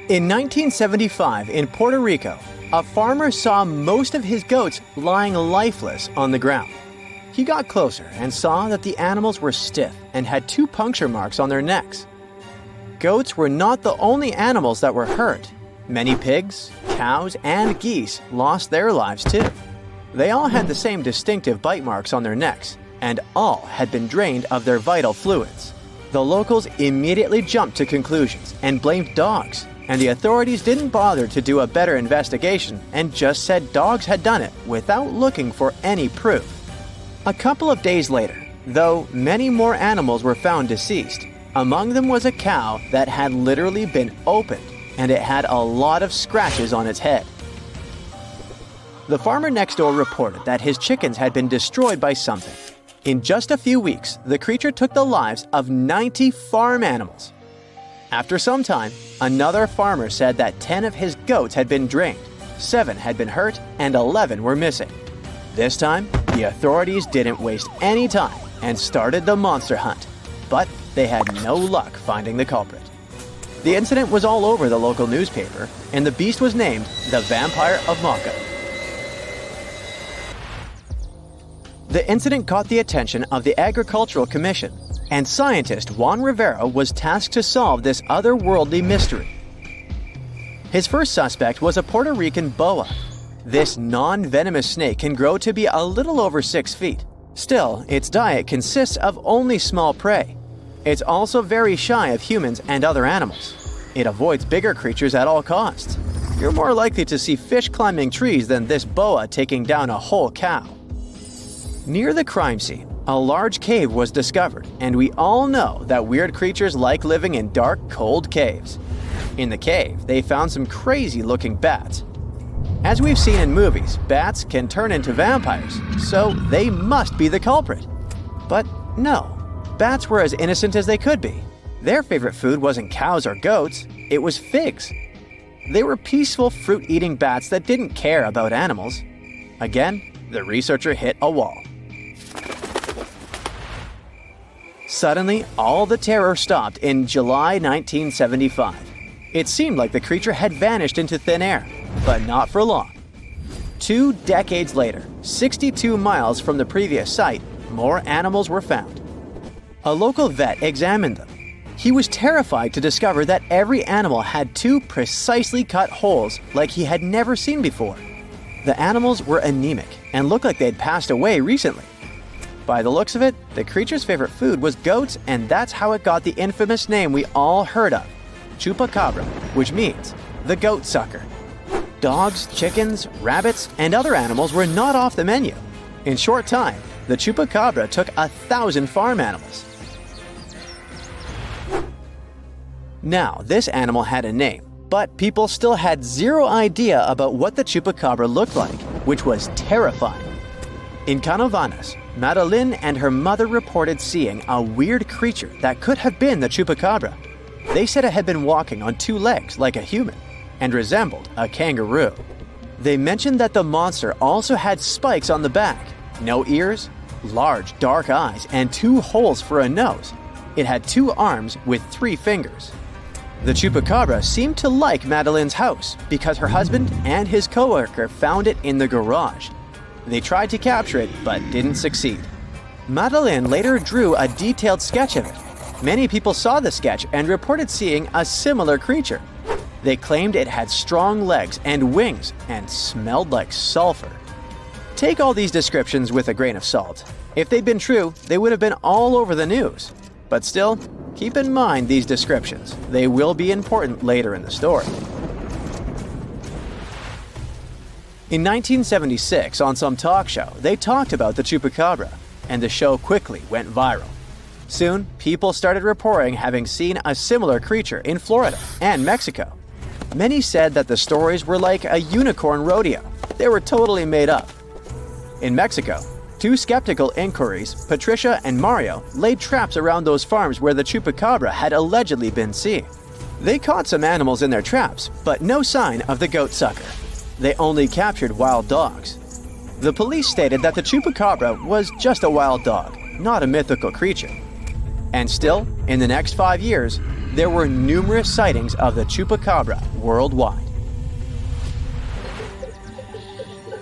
In 1975 in Puerto Rico, a farmer saw most of his goats lying lifeless on the ground. He got closer and saw that the animals were stiff and had 2 puncture marks on their necks. Goats were not the only animals that were hurt. Many pigs, cows, and geese lost their lives too. They all had the same distinctive bite marks on their necks, and all had been drained of their vital fluids. The locals immediately jumped to conclusions and blamed dogs, and the authorities didn't bother to do a better investigation and just said dogs had done it without looking for any proof. A couple of days later, though, many more animals were found deceased. Among them was a cow that had literally been opened, and it had a lot of scratches on its head. The farmer next door reported that his chickens had been destroyed by something. In just a few weeks, the creature took the lives of 90 farm animals. After some time, another farmer said that 10 of his goats had been drained, 7 had been hurt, and 11 were missing. This time, the authorities didn't waste any time and started the monster hunt, but they had no luck finding the culprit. The incident was all over the local newspaper, and the beast was named the Vampire of Mocha. The incident caught the attention of the Agricultural Commission, and scientist Juan Rivera was tasked to solve this otherworldly mystery. His first suspect was a Puerto Rican boa. This non-venomous snake can grow to be a little over 6 feet. Still, its diet consists of only small prey. It's also very shy of humans and other animals. It avoids bigger creatures at all costs. You're more likely to see fish climbing trees than this boa taking down a whole cow. Near the crime scene, a large cave was discovered, and we all know that weird creatures like living in dark, cold caves. In the cave, they found some crazy-looking bats. As we've seen in movies, bats can turn into vampires, so they must be the culprit. But no, bats were as innocent as they could be. Their favorite food wasn't cows or goats, it was figs. They were peaceful fruit-eating bats that didn't care about animals. Again, the researcher hit a wall. Suddenly, all the terror stopped in July 1975. It seemed like the creature had vanished into thin air, but not for long. 2 decades later, 62 miles from the previous site, more animals were found. A local vet examined them. He was terrified to discover that every animal had 2 precisely cut holes like he had never seen before. The animals were anemic and looked like they'd passed away recently. By the looks of it, the creature's favorite food was goats, and that's how it got the infamous name we all heard of, Chupacabra, which means the goat sucker. Dogs, chickens, rabbits, and other animals were not off the menu. In short time, the Chupacabra took 1,000 farm animals. Now, this animal had a name, but people still had zero idea about what the Chupacabra looked like, which was terrifying. In Canovanas, Madeline and her mother reported seeing a weird creature that could have been the Chupacabra. They said it had been walking on 2 legs like a human and resembled a kangaroo. They mentioned that the monster also had spikes on the back, no ears, large dark eyes, and 2 holes for a nose. It had 2 arms with 3 fingers. The Chupacabra seemed to like Madeline's house because her husband and his coworker found it in the garage. They tried to capture it, but didn't succeed. Madeline later drew a detailed sketch of it. Many people saw the sketch and reported seeing a similar creature. They claimed it had strong legs and wings and smelled like sulfur. Take all these descriptions with a grain of salt. If they'd been true, they would have been all over the news. But still, keep in mind these descriptions. They will be important later in the story. In 1976, on some talk show, they talked about the Chupacabra, and the show quickly went viral. Soon, people started reporting having seen a similar creature in Florida and Mexico. Many said that the stories were like a unicorn rodeo. They were totally made up. In Mexico, 2 skeptical inquiries, Patricia and Mario, laid traps around those farms where the Chupacabra had allegedly been seen. They caught some animals in their traps, but no sign of the goat sucker. They only captured wild dogs. The police stated that the Chupacabra was just a wild dog, not a mythical creature. And still, in the next 5 years, there were numerous sightings of the Chupacabra worldwide.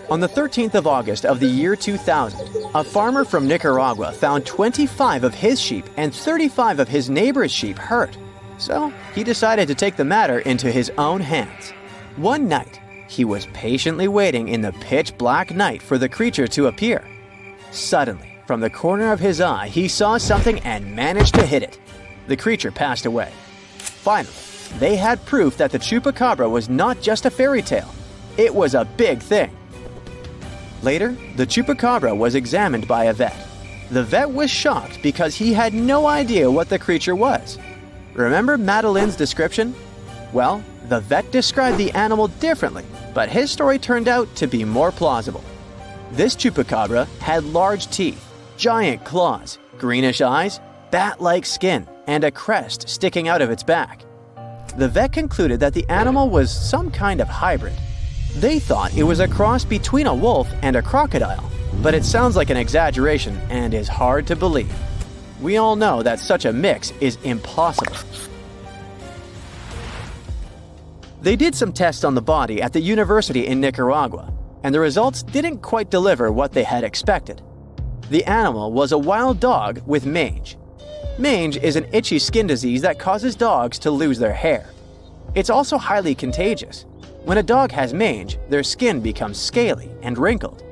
On the 13th of August of the year 2000, a farmer from Nicaragua found 25 of his sheep and 35 of his neighbor's sheep hurt. So he decided to take the matter into his own hands. One night, he was patiently waiting in the pitch black night for the creature to appear. Suddenly, from the corner of his eye, he saw something and managed to hit it. The creature passed away. Finally, they had proof that the Chupacabra was not just a fairy tale. It was a big thing. Later, the Chupacabra was examined by a vet. The vet was shocked because he had no idea what the creature was. Remember Madeleine's description? Well, the vet described the animal differently, but his story turned out to be more plausible. This Chupacabra had large teeth, giant claws, greenish eyes, bat-like skin, and a crest sticking out of its back. The vet concluded that the animal was some kind of hybrid. They thought it was a cross between a wolf and a crocodile, but it sounds like an exaggeration and is hard to believe. We all know that such a mix is impossible. They did some tests on the body at the university in Nicaragua, and the results didn't quite deliver what they had expected. The animal was a wild dog with mange. Mange is an itchy skin disease that causes dogs to lose their hair. It's also highly contagious. When a dog has mange, their skin becomes scaly and wrinkled.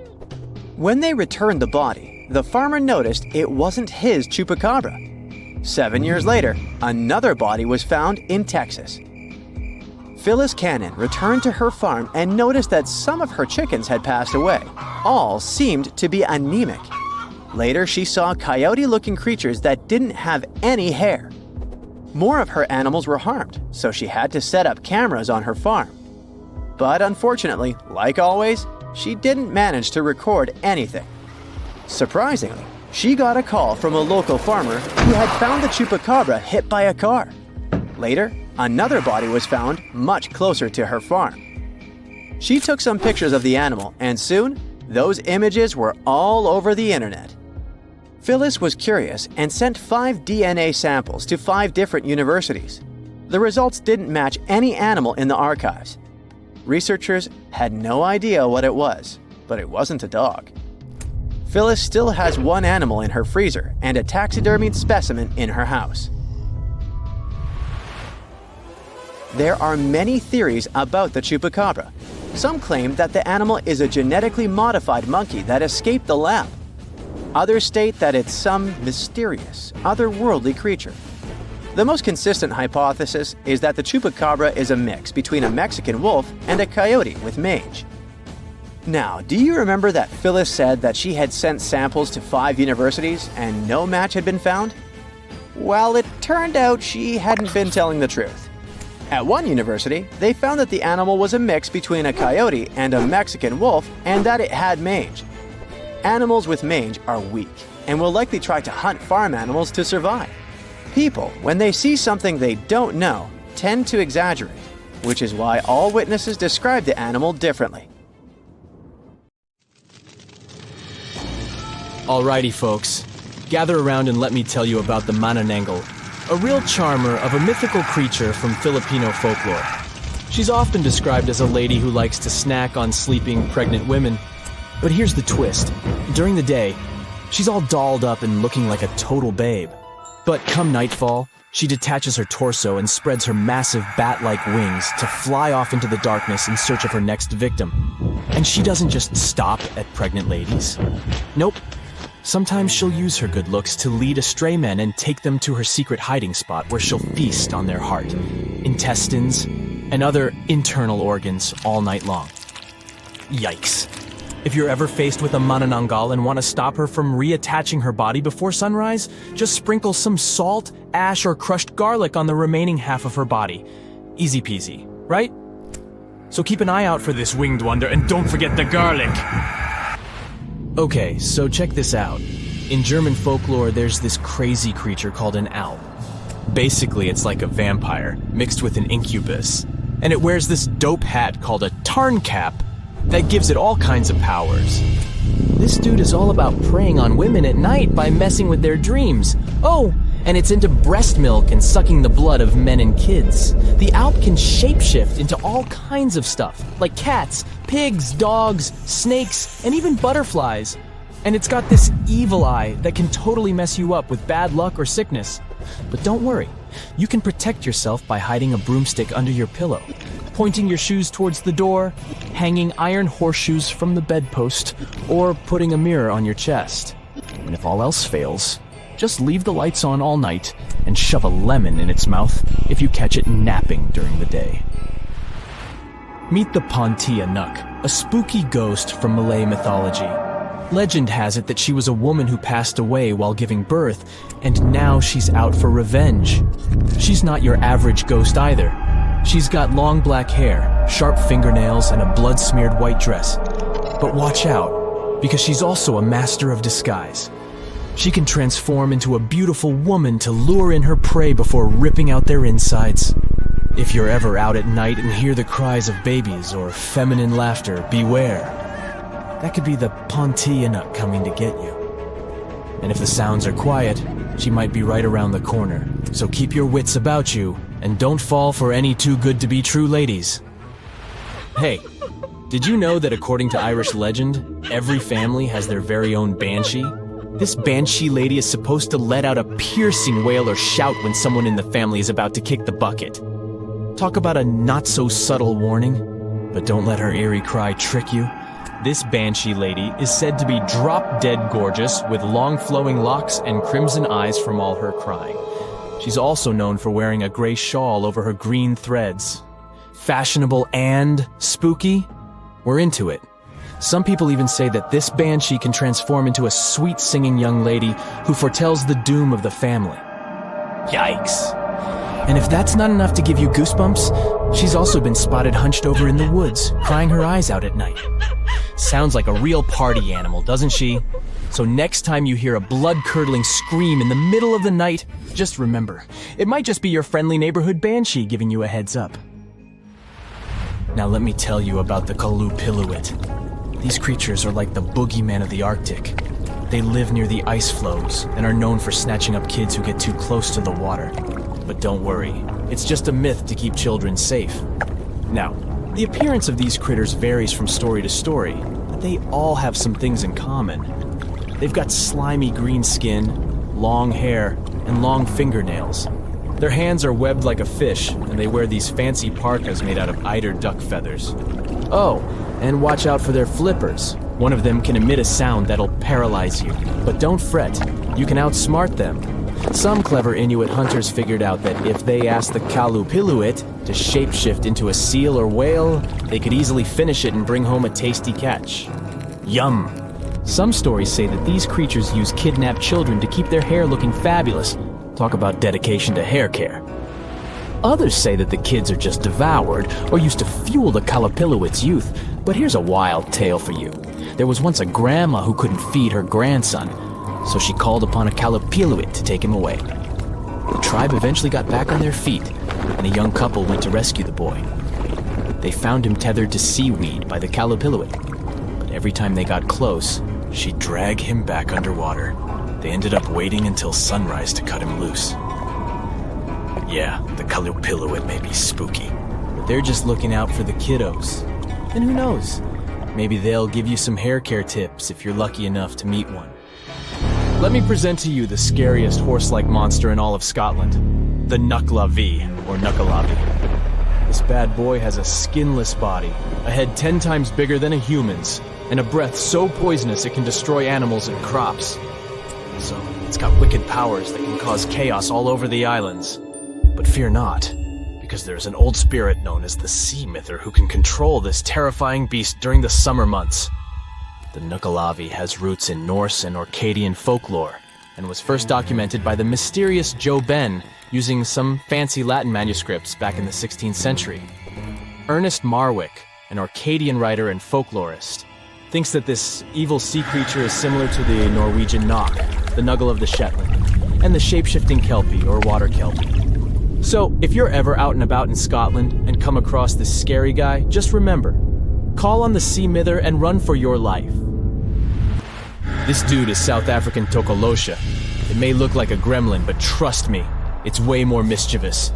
When they returned the body, the farmer noticed it wasn't his Chupacabra. 7 years later, another body was found in Texas. Phyllis Cannon returned to her farm and noticed that some of her chickens had passed away. All seemed to be anemic. Later, she saw coyote-looking creatures that didn't have any hair. More of her animals were harmed, so she had to set up cameras on her farm. But unfortunately, like always, she didn't manage to record anything. Surprisingly, she got a call from a local farmer who had found the Chupacabra hit by a car. Later, another body was found much closer to her farm. She took some pictures of the animal, and soon, those images were all over the internet. Phyllis was curious and sent 5 DNA samples to 5 different universities. The results didn't match any animal in the archives. Researchers had no idea what it was, but it wasn't a dog. Phyllis still has one animal in her freezer and a taxidermied specimen in her house. There are many theories about the Chupacabra. Some claim that the animal is a genetically modified monkey that escaped the lab. Others state that it's some mysterious, otherworldly creature. The most consistent hypothesis is that the Chupacabra is a mix between a Mexican wolf and a coyote with mange. Now, do you remember that Phyllis said that she had sent samples to 5 universities and no match had been found? Well, it turned out she hadn't been telling the truth. At one university, they found that the animal was a mix between a coyote and a Mexican wolf and that it had mange. Animals with mange are weak and will likely try to hunt farm animals to survive. People, when they see something they don't know, tend to exaggerate, which is why all witnesses describe the animal differently. Alrighty folks, gather around and let me tell you about the manananggal, a real charmer of a mythical creature from Filipino folklore. She's often described as a lady who likes to snack on sleeping pregnant women. But here's the twist. During the day, she's all dolled up and looking like a total babe. But come nightfall, she detaches her torso and spreads her massive bat-like wings to fly off into the darkness in search of her next victim. And she doesn't just stop at pregnant ladies. Nope. Sometimes she'll use her good looks to lead astray men and take them to her secret hiding spot where she'll feast on their heart, intestines, and other internal organs all night long. Yikes. If you're ever faced with a manananggal and want to stop her from reattaching her body before sunrise, just sprinkle some salt, ash, or crushed garlic on the remaining half of her body. Easy peasy, right? So keep an eye out for this winged wonder and don't forget the garlic! Okay, so check this out. In German folklore, there's this crazy creature called an owl. Basically, it's like a vampire, mixed with an incubus. And it wears this dope hat called a tarn cap that gives it all kinds of powers. This dude is all about preying on women at night by messing with their dreams. Oh, and it's into breast milk and sucking the blood of men and kids. The Alp can shapeshift into all kinds of stuff, like cats, pigs, dogs, snakes, and even butterflies. And it's got this evil eye that can totally mess you up with bad luck or sickness. But don't worry, you can protect yourself by hiding a broomstick under your pillow, pointing your shoes towards the door, hanging iron horseshoes from the bedpost, or putting a mirror on your chest. And if all else fails, just leave the lights on all night and shove a lemon in its mouth if you catch it napping during the day. Meet the Pontia Nuk, a spooky ghost from Malay mythology. Legend has it that she was a woman who passed away while giving birth, and now she's out for revenge. She's not your average ghost either. She's got long black hair, sharp fingernails, and a blood-smeared white dress. But watch out, because she's also a master of disguise. She can transform into a beautiful woman to lure in her prey before ripping out their insides. If you're ever out at night and hear the cries of babies or feminine laughter, beware. That could be the Pontia Nuk coming to get you. And if the sounds are quiet, she might be right around the corner. So keep your wits about you, and don't fall for any too-good-to-be-true ladies. Hey, did you know that according to Irish legend, every family has their very own banshee? This banshee lady is supposed to let out a piercing wail or shout when someone in the family is about to kick the bucket. Talk about a not-so-subtle warning, but don't let her eerie cry trick you. This banshee lady is said to be drop-dead gorgeous with long flowing locks and crimson eyes from all her crying. She's also known for wearing a gray shawl over her green threads. Fashionable and spooky? We're into it. Some people even say that this banshee can transform into a sweet-singing young lady who foretells the doom of the family. Yikes. And if that's not enough to give you goosebumps, she's also been spotted hunched over in the woods, crying her eyes out at night. Sounds like a real party animal, doesn't she? So next time you hear a blood-curdling scream in the middle of the night, just remember, it might just be your friendly neighborhood banshee giving you a heads up. Now let me tell you about the Chupacabra. These creatures are like the boogeyman of the Arctic. They live near the ice floes and are known for snatching up kids who get too close to the water. But don't worry, it's just a myth to keep children safe. Now, the appearance of these critters varies from story to story, but they all have some things in common. They've got slimy green skin, long hair, and long fingernails. Their hands are webbed like a fish, and they wear these fancy parkas made out of eider duck feathers. Oh, and watch out for their flippers. One of them can emit a sound that'll paralyze you. But don't fret, you can outsmart them. Some clever Inuit hunters figured out that if they asked the Chupacabra to shapeshift into a seal or whale, they could easily finish it and bring home a tasty catch. Yum! Some stories say that these creatures use kidnapped children to keep their hair looking fabulous. Talk about dedication to hair care. Others say that the kids are just devoured or used to fuel the Chupacabra youth. But here's a wild tale for you. There was once a grandma who couldn't feed her grandson, so she called upon a Chupacabra to take him away. The tribe eventually got back on their feet, and a young couple went to rescue the boy. They found him tethered to seaweed by the Chupacabra, but every time they got close, she'd drag him back underwater. They ended up waiting until sunrise to cut him loose. Yeah, the Chupacabra may be spooky, but they're just looking out for the kiddos. And who knows? Maybe they'll give you some hair care tips if you're lucky enough to meet one. Let me present to you the scariest horse-like monster in all of Scotland, the Nucklavi, or Nuckalavie. This bad boy has a skinless body, a head 10 times bigger than a human's, and a breath so poisonous it can destroy animals and crops. So, it's got wicked powers that can cause chaos all over the islands. But fear not, because there's an old spirit known as the Sea Myther who can control this terrifying beast during the summer months. The Nuckalavie has roots in Norse and Orcadian folklore, and was first documented by the mysterious Joe Ben using some fancy Latin manuscripts back in the 16th century. Ernest Marwick, an Orcadian writer and folklorist, thinks that this evil sea creature is similar to the Norwegian Knock, the Nuggle of the Shetland, and the shape-shifting Kelpie or water Kelpie. So, if you're ever out and about in Scotland and come across this scary guy, just remember, call on the Sea Myther and run for your life. This dude is South African Tokolosha, It may look like a gremlin, but trust me, it's way more mischievous.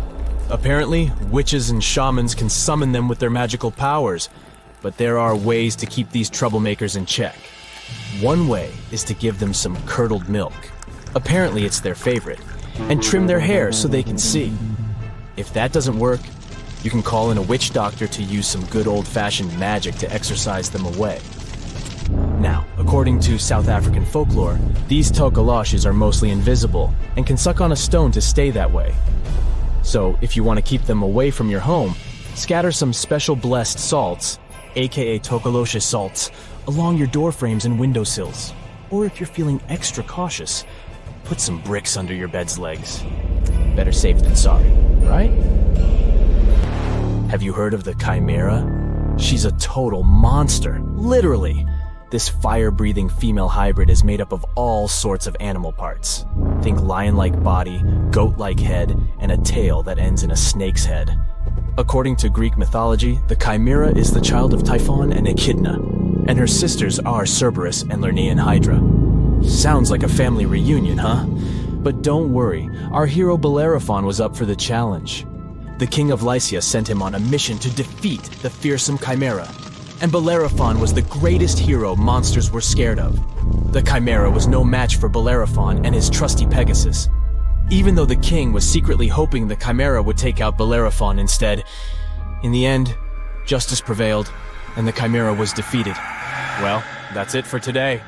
Apparently, witches and shamans can summon them with their magical powers, but there are ways to keep these troublemakers in check. One way is to give them some curdled milk. Apparently it's their favorite, and trim their hair so they can see. If that doesn't work, you can call in a witch doctor to use some good old-fashioned magic to exorcise them away. Now, according to South African folklore, these tokoloshes are mostly invisible and can suck on a stone to stay that way. So, if you want to keep them away from your home, scatter some special blessed salts, aka tokoloshe salts, along your door frames and windowsills. Or if you're feeling extra cautious, put some bricks under your bed's legs. Better safe than sorry, right? Have you heard of the Chimera? She's a total monster, literally. This fire-breathing female hybrid is made up of all sorts of animal parts. Think lion-like body, goat-like head, and a tail that ends in a snake's head. According to Greek mythology, the Chimera is the child of Typhon and Echidna, and her sisters are Cerberus and Lernaean Hydra. Sounds like a family reunion, huh? But don't worry, our hero Bellerophon was up for the challenge. The king of Lycia sent him on a mission to defeat the fearsome Chimera, and Bellerophon was the greatest hero monsters were scared of. The Chimera was no match for Bellerophon and his trusty Pegasus. Even though the king was secretly hoping the Chimera would take out Bellerophon instead, in the end, justice prevailed, and the Chimera was defeated. Well, that's it for today.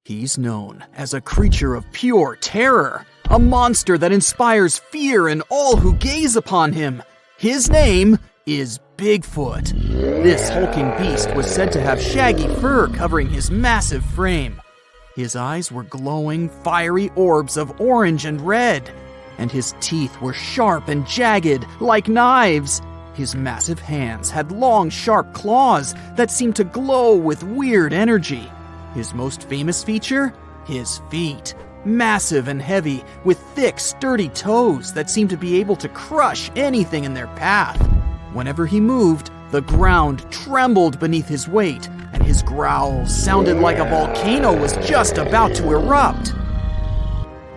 He's known as a creature of pure terror, a monster that inspires fear in all who gaze upon him. His name is Bigfoot. This hulking beast was said to have shaggy fur covering his massive frame. His eyes were glowing, fiery orbs of orange and red, and his teeth were sharp and jagged like knives. His massive hands had long, sharp claws that seemed to glow with weird energy. His most famous feature? His feet. Massive and heavy, with thick, sturdy toes that seemed to be able to crush anything in their path. Whenever he moved, the ground trembled beneath his weight, and his growls sounded like a volcano was just about to erupt.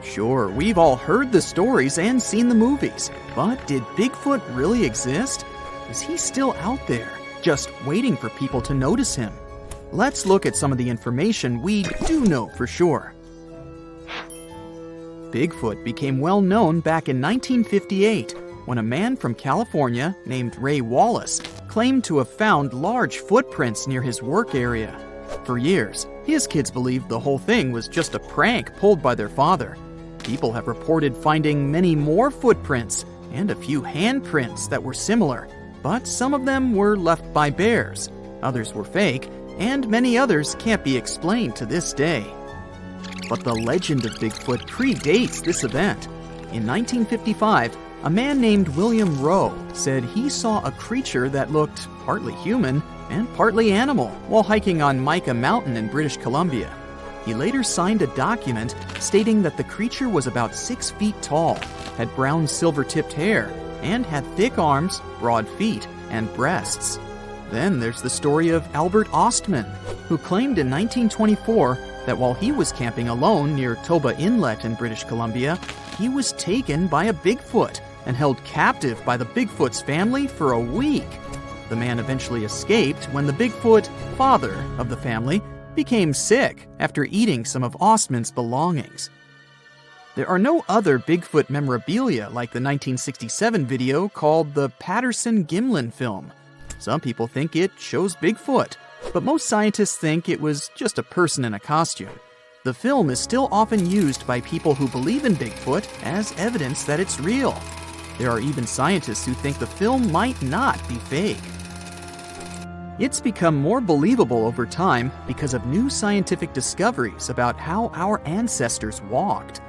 Sure, we've all heard the stories and seen the movies, but did Bigfoot really exist? Is he still out there, just waiting for people to notice him? Let's look at some of the information we do know for sure. Bigfoot became well known back in 1958 when a man from California named Ray Wallace claimed to have found large footprints near his work area. For years, his kids believed the whole thing was just a prank pulled by their father. People have reported finding many more footprints and a few handprints that were similar, but some of them were left by bears, others were fake, and many others can't be explained to this day. But the legend of Bigfoot predates this event. In 1955, a man named William Rowe said he saw a creature that looked partly human and partly animal while hiking on Mica Mountain in British Columbia. He later signed a document stating that the creature was about 6 feet tall, had brown silver-tipped hair, and had thick arms, broad feet, and breasts. Then there's the story of Albert Ostman, who claimed in 1924 that while he was camping alone near Toba Inlet in British Columbia, he was taken by a Bigfoot and held captive by the Bigfoot's family for a week. The man eventually escaped when the Bigfoot, father of the family, became sick after eating some of Ostman's belongings. There are no other Bigfoot memorabilia like the 1967 video called the Patterson-Gimlin film. Some people think it shows Bigfoot, but most scientists think it was just a person in a costume. The film is still often used by people who believe in Bigfoot as evidence that it's real. There are even scientists who think the film might not be fake. It's become more believable over time because of new scientific discoveries about how our ancestors walked.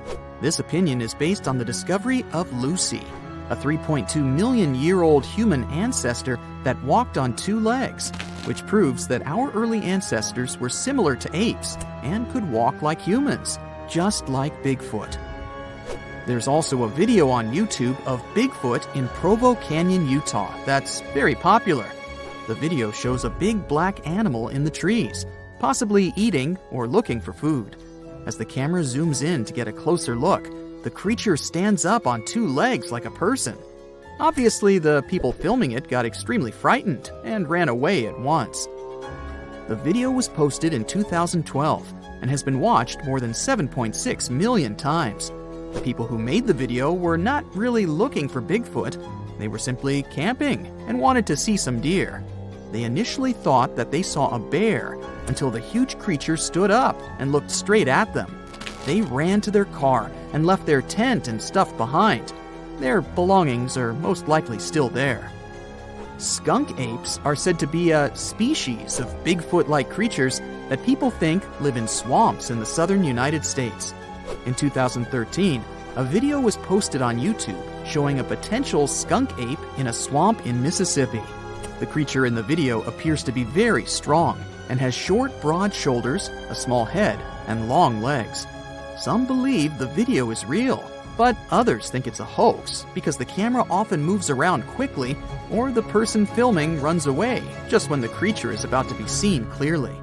This opinion is based on the discovery of Lucy, a 3.2 million year old human ancestor that walked on 2 legs, which proves that our early ancestors were similar to apes and could walk like humans, just like Bigfoot. There's also a video on YouTube of Bigfoot in Provo Canyon, Utah that's very popular. The video shows a big black animal in the trees, possibly eating or looking for food. As the camera zooms in to get a closer look, the creature stands up on two legs like a person. Obviously, the people filming it got extremely frightened and ran away at once. The video was posted in 2012 and has been watched more than 7.6 million times. The people who made the video were not really looking for Bigfoot. They were simply camping and wanted to see some deer. They initially thought that they saw a bear until the huge creature stood up and looked straight at them. They ran to their car and left their tent and stuff behind. Their belongings are most likely still there. Skunk apes are said to be a species of Bigfoot-like creatures that people think live in swamps in the southern United States. In 2013, a video was posted on YouTube showing a potential skunk ape in a swamp in Mississippi. The creature in the video appears to be very strong and has short, broad shoulders, a small head, and long legs. Some believe the video is real, but others think it's a hoax because the camera often moves around quickly or the person filming runs away just when the creature is about to be seen clearly.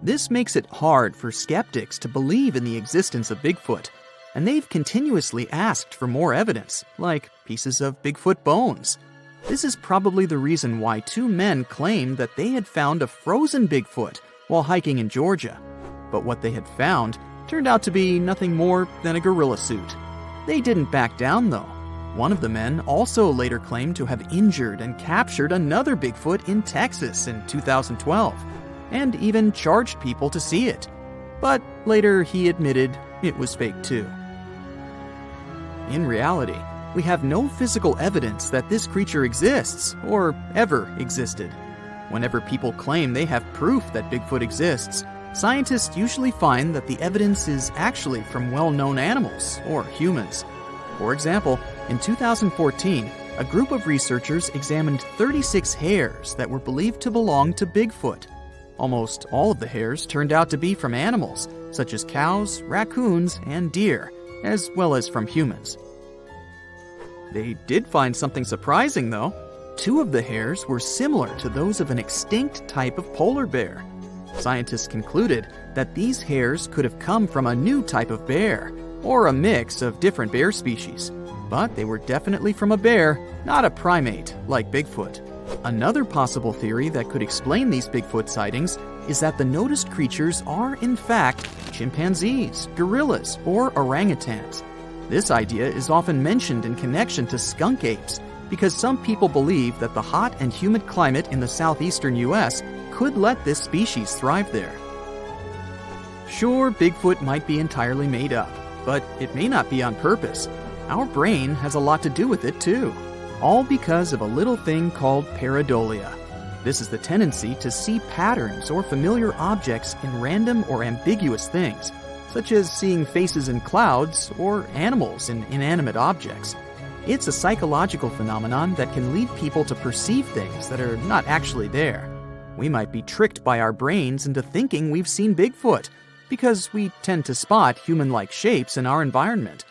This makes it hard for skeptics to believe in the existence of Bigfoot, and they've continuously asked for more evidence, like pieces of Bigfoot bones. This is probably the reason why two men claimed that they had found a frozen Bigfoot while hiking in Georgia. But what they had found turned out to be nothing more than a gorilla suit. They didn't back down, though. One of the men also later claimed to have injured and captured another Bigfoot in Texas in 2012, and even charged people to see it. But later he admitted it was fake too. In reality, we have no physical evidence that this creature exists or ever existed. Whenever people claim they have proof that Bigfoot exists, scientists usually find that the evidence is actually from well-known animals or humans. For example, in 2014, a group of researchers examined 36 hairs that were believed to belong to Bigfoot. Almost all of the hairs turned out to be from animals, such as cows, raccoons, and deer, as well as from humans. They did find something surprising, though. Two of the hairs were similar to those of an extinct type of polar bear. Scientists concluded that these hairs could have come from a new type of bear, or a mix of different bear species. But they were definitely from a bear, not a primate like Bigfoot. Another possible theory that could explain these Bigfoot sightings is that the noticed creatures are, in fact, chimpanzees, gorillas, or orangutans. This idea is often mentioned in connection to skunk apes because some people believe that the hot and humid climate in the southeastern U.S. could let this species thrive there. Sure, Bigfoot might be entirely made up, but it may not be on purpose. Our brain has a lot to do with it, too. All because of a little thing called pareidolia. This is the tendency to see patterns or familiar objects in random or ambiguous things, such as seeing faces in clouds or animals in inanimate objects. It's a psychological phenomenon that can lead people to perceive things that are not actually there. We might be tricked by our brains into thinking we've seen Bigfoot, because we tend to spot human-like shapes in our environment.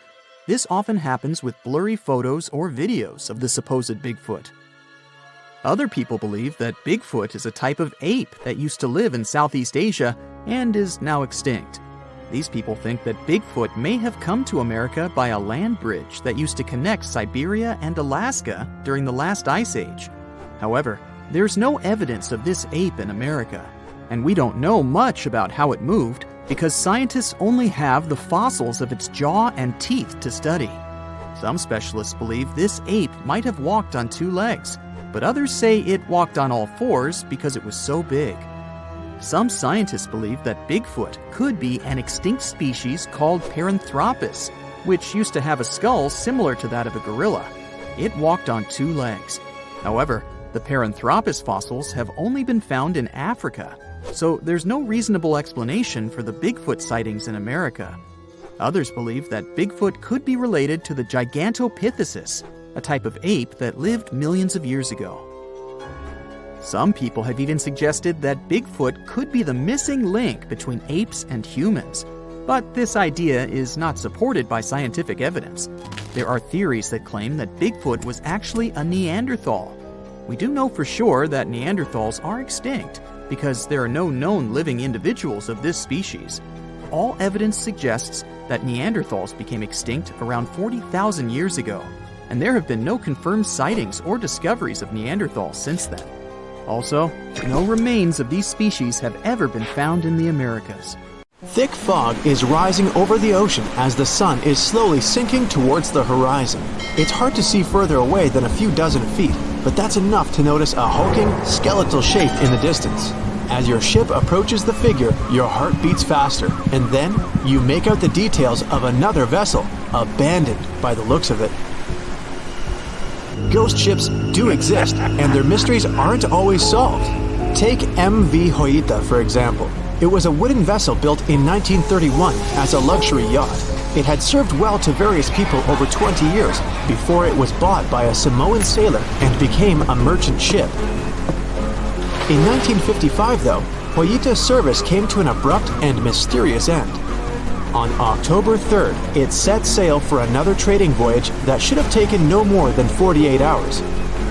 This often happens with blurry photos or videos of the supposed Bigfoot. Other people believe that Bigfoot is a type of ape that used to live in Southeast Asia and is now extinct. These people think that Bigfoot may have come to America by a land bridge that used to connect Siberia and Alaska during the last ice age. However, there's no evidence of this ape in America, and we don't know much about how it moved because scientists only have the fossils of its jaw and teeth to study. Some specialists believe this ape might have walked on two legs, but others say it walked on all fours because it was so big. Some scientists believe that Bigfoot could be an extinct species called Paranthropus, which used to have a skull similar to that of a gorilla. It walked on two legs. However, the Paranthropus fossils have only been found in Africa, so there's no reasonable explanation for the Bigfoot sightings in America. Others believe that Bigfoot could be related to the Gigantopithecus, a type of ape that lived millions of years ago. Some people have even suggested that Bigfoot could be the missing link between apes and humans, but this idea is not supported by scientific evidence. There are theories that claim that Bigfoot was actually a Neanderthal. We do know for sure that Neanderthals are extinct, because there are no known living individuals of this species. All evidence suggests that Neanderthals became extinct around 40,000 years ago, and there have been no confirmed sightings or discoveries of Neanderthals since then. Also, no remains of these species have ever been found in the Americas. Thick fog is rising over the ocean as the sun is slowly sinking towards the horizon. It's hard to see further away than a few dozen feet, but that's enough to notice a hulking, skeletal shape in the distance. As your ship approaches the figure, your heart beats faster, and then you make out the details of another vessel, abandoned by the looks of it. Ghost ships do exist, and their mysteries aren't always solved. Take MV Hoita, for example. It was a wooden vessel built in 1931 as a luxury yacht. It had served well to various people over 20 years before it was bought by a Samoan sailor and became a merchant ship. In 1955, though, Hoita's service came to an abrupt and mysterious end. On October 3rd, it set sail for another trading voyage that should have taken no more than 48 hours.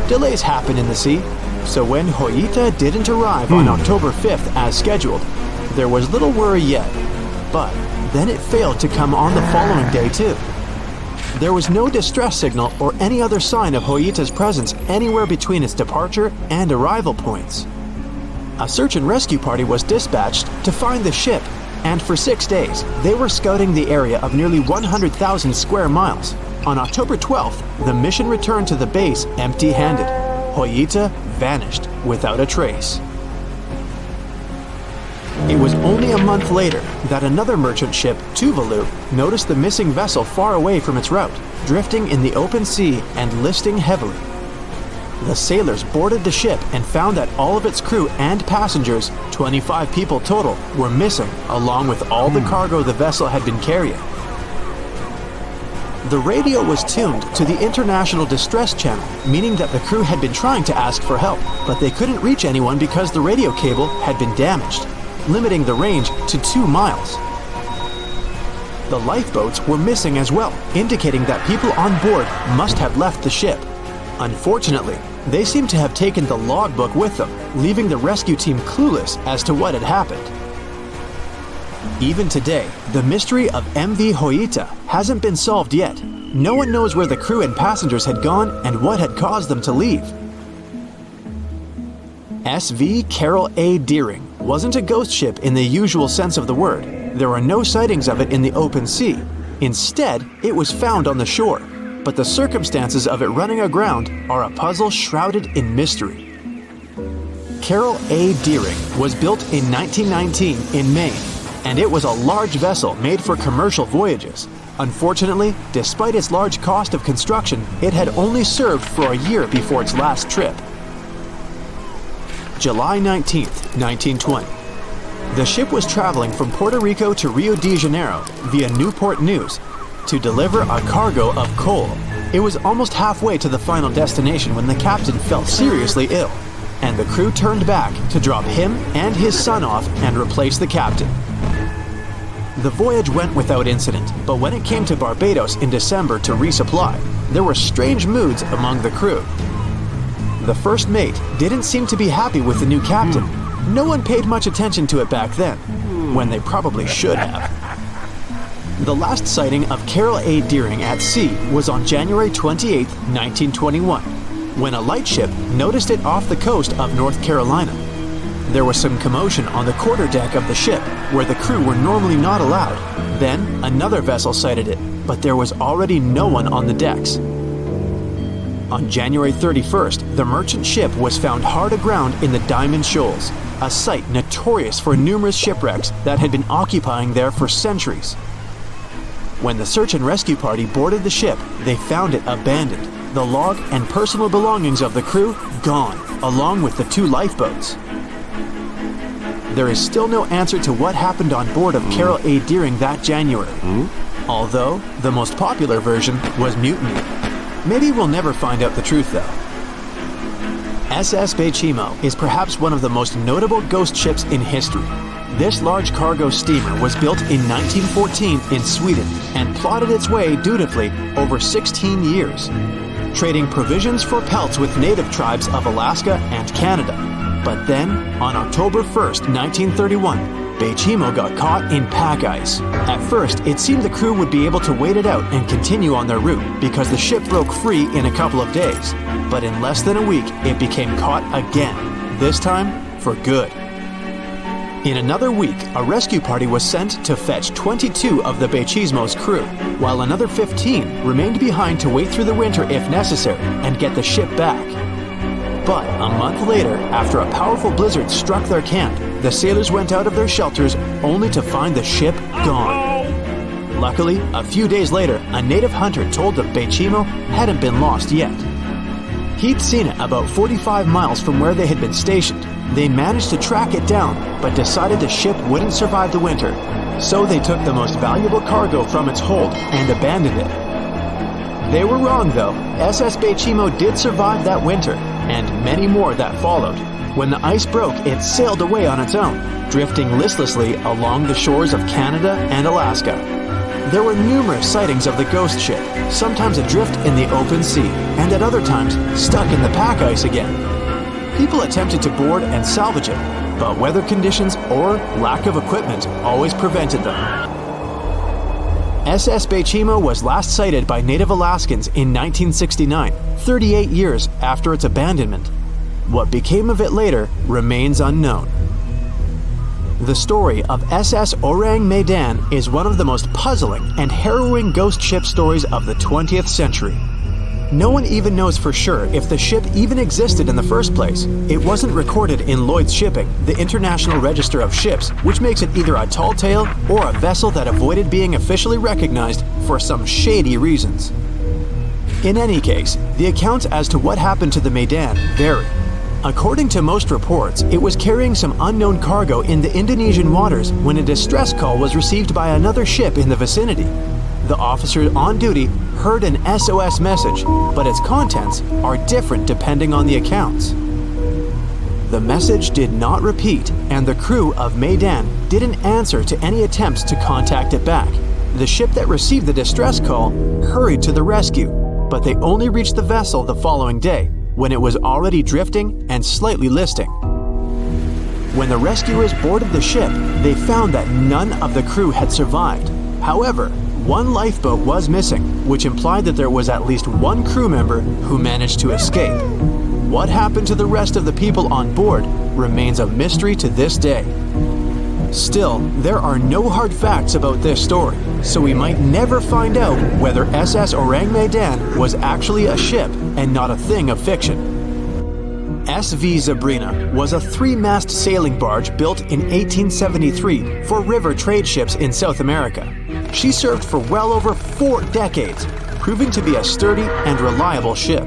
Delays happen in the sea, so when Hoita didn't arrive on October 5th as scheduled, there was little worry yet. But then it failed to come on the following day too. There was no distress signal or any other sign of Hoita's presence anywhere between its departure and arrival points. A search and rescue party was dispatched to find the ship, and for 6 days, they were scouting the area of nearly 100,000 square miles. On October 12th, the mission returned to the base empty-handed. Hoita vanished without a trace. It was only a month later that another merchant ship, Tuvalu, noticed the missing vessel far away from its route, drifting in the open sea and listing heavily. The sailors boarded the ship and found that all of its crew and passengers, 25 people total, were missing, along with all the cargo the vessel had been carrying. The radio was tuned to the International Distress Channel, meaning that the crew had been trying to ask for help, but they couldn't reach anyone because the radio cable had been damaged, limiting the range to 2 miles. The lifeboats were missing as well, indicating that people on board must have left the ship. Unfortunately, they seem to have taken the logbook with them, leaving the rescue team clueless as to what had happened. Even today, the mystery of MV Hoita hasn't been solved yet. No one knows where the crew and passengers had gone and what had caused them to leave. SV Carol A. Deering wasn't a ghost ship in the usual sense of the word. There were no sightings of it in the open sea. Instead, it was found on the shore, but the circumstances of it running aground are a puzzle shrouded in mystery. Carol A. Deering was built in 1919 in Maine, and it was a large vessel made for commercial voyages. Unfortunately, despite its large cost of construction, it had only served for a year before its last trip. July 19, 1920. The ship was traveling from Puerto Rico to Rio de Janeiro via Newport News to deliver a cargo of coal. It was almost halfway to the final destination when the captain fell seriously ill, and the crew turned back to drop him and his son off and replace the captain. The voyage went without incident, but when it came to Barbados in December to resupply, there were strange moods among the crew. The first mate didn't seem to be happy with the new captain. No one paid much attention to it back then, when they probably should have. The last sighting of Carol A. Deering at sea was on January 28, 1921, when a lightship noticed it off the coast of North Carolina. There was some commotion on the quarterdeck of the ship, where the crew were normally not allowed. Then, another vessel sighted it, but there was already no one on the decks. On January 31st, the merchant ship was found hard aground in the Diamond Shoals, a site notorious for numerous shipwrecks that had been occupying there for centuries. When the search and rescue party boarded the ship, they found it abandoned, the log and personal belongings of the crew gone, along with the 2 lifeboats. There is still no answer to what happened on board of Carol A. Deering that January, although the most popular version was mutiny. Maybe we'll never find out the truth though. SS Bechimo is perhaps one of the most notable ghost ships in history. This large cargo steamer was built in 1914 in Sweden and plodded its way dutifully over 16 years, trading provisions for pelts with native tribes of Alaska and Canada. But then, on October 1st, 1931, Beichimo got caught in pack ice. At first, it seemed the crew would be able to wait it out and continue on their route because the ship broke free in a couple of days. But in less than a week, it became caught again, this time for good. In another week, a rescue party was sent to fetch 22 of the Beichimo's crew, while another 15 remained behind to wait through the winter if necessary and get the ship back. But a month later, after a powerful blizzard struck their camp, the sailors went out of their shelters only to find the ship gone. Luckily, a few days later, a native hunter told that Beichimo hadn't been lost yet. He'd seen it about 45 miles from where they had been stationed. They managed to track it down, but decided the ship wouldn't survive the winter. So they took the most valuable cargo from its hold and abandoned it. They were wrong though. SS Beichimo did survive that winter, and many more that followed. When the ice broke, it sailed away on its own, drifting listlessly along the shores of Canada and Alaska. There were numerous sightings of the ghost ship, sometimes adrift in the open sea, and at other times stuck in the pack ice again. People attempted to board and salvage it, but weather conditions or lack of equipment always prevented them. SS Beichimo was last sighted by native Alaskans in 1969, 38 years after its abandonment. What became of it later remains unknown. The story of SS Orang Medan is one of the most puzzling and harrowing ghost ship stories of the 20th century. No one even knows for sure if the ship even existed in the first place. It wasn't recorded in Lloyd's Shipping, the International Register of Ships, which makes it either a tall tale or a vessel that avoided being officially recognized for some shady reasons. In any case, the accounts as to what happened to the Medan vary. According to most reports, it was carrying some unknown cargo in the Indonesian waters when a distress call was received by another ship in the vicinity. The officer on duty heard an SOS message, but its contents are different depending on the accounts. The message did not repeat, and the crew of Medan didn't answer to any attempts to contact it back. The ship that received the distress call hurried to the rescue, but they only reached the vessel the following day, when it was already drifting and slightly listing. When the rescuers boarded the ship, they found that none of the crew had survived. However, one lifeboat was missing, which implied that there was at least one crew member who managed to escape. What happened to the rest of the people on board remains a mystery to this day. Still, there are no hard facts about this story, so we might never find out whether SS Orang Medan was actually a ship and not a thing of fiction. SV Zabrina was a 3-mast sailing barge built in 1873 for river trade ships in South America. She served for well over 4 decades, proving to be a sturdy and reliable ship.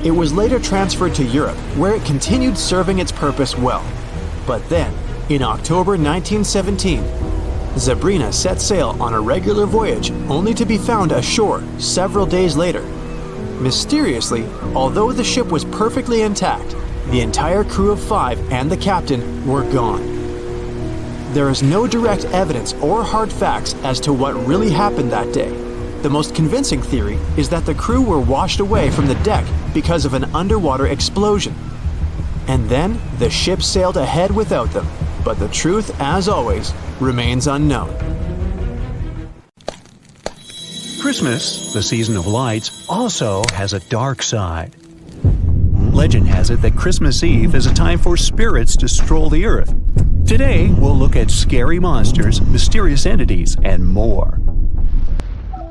It was later transferred to Europe, where it continued serving its purpose well. But then, in October 1917, Zabrina set sail on a regular voyage only to be found ashore several days later. Mysteriously, although the ship was perfectly intact, the entire crew of 5 and the captain were gone. There is no direct evidence or hard facts as to what really happened that day. The most convincing theory is that the crew were washed away from the deck because of an underwater explosion. And then the ship sailed ahead without them, but the truth, as always, remains unknown. Christmas, the season of lights, also has a dark side. Legend has it that Christmas Eve is a time for spirits to stroll the earth. Today, we'll look at scary monsters, mysterious entities, and more.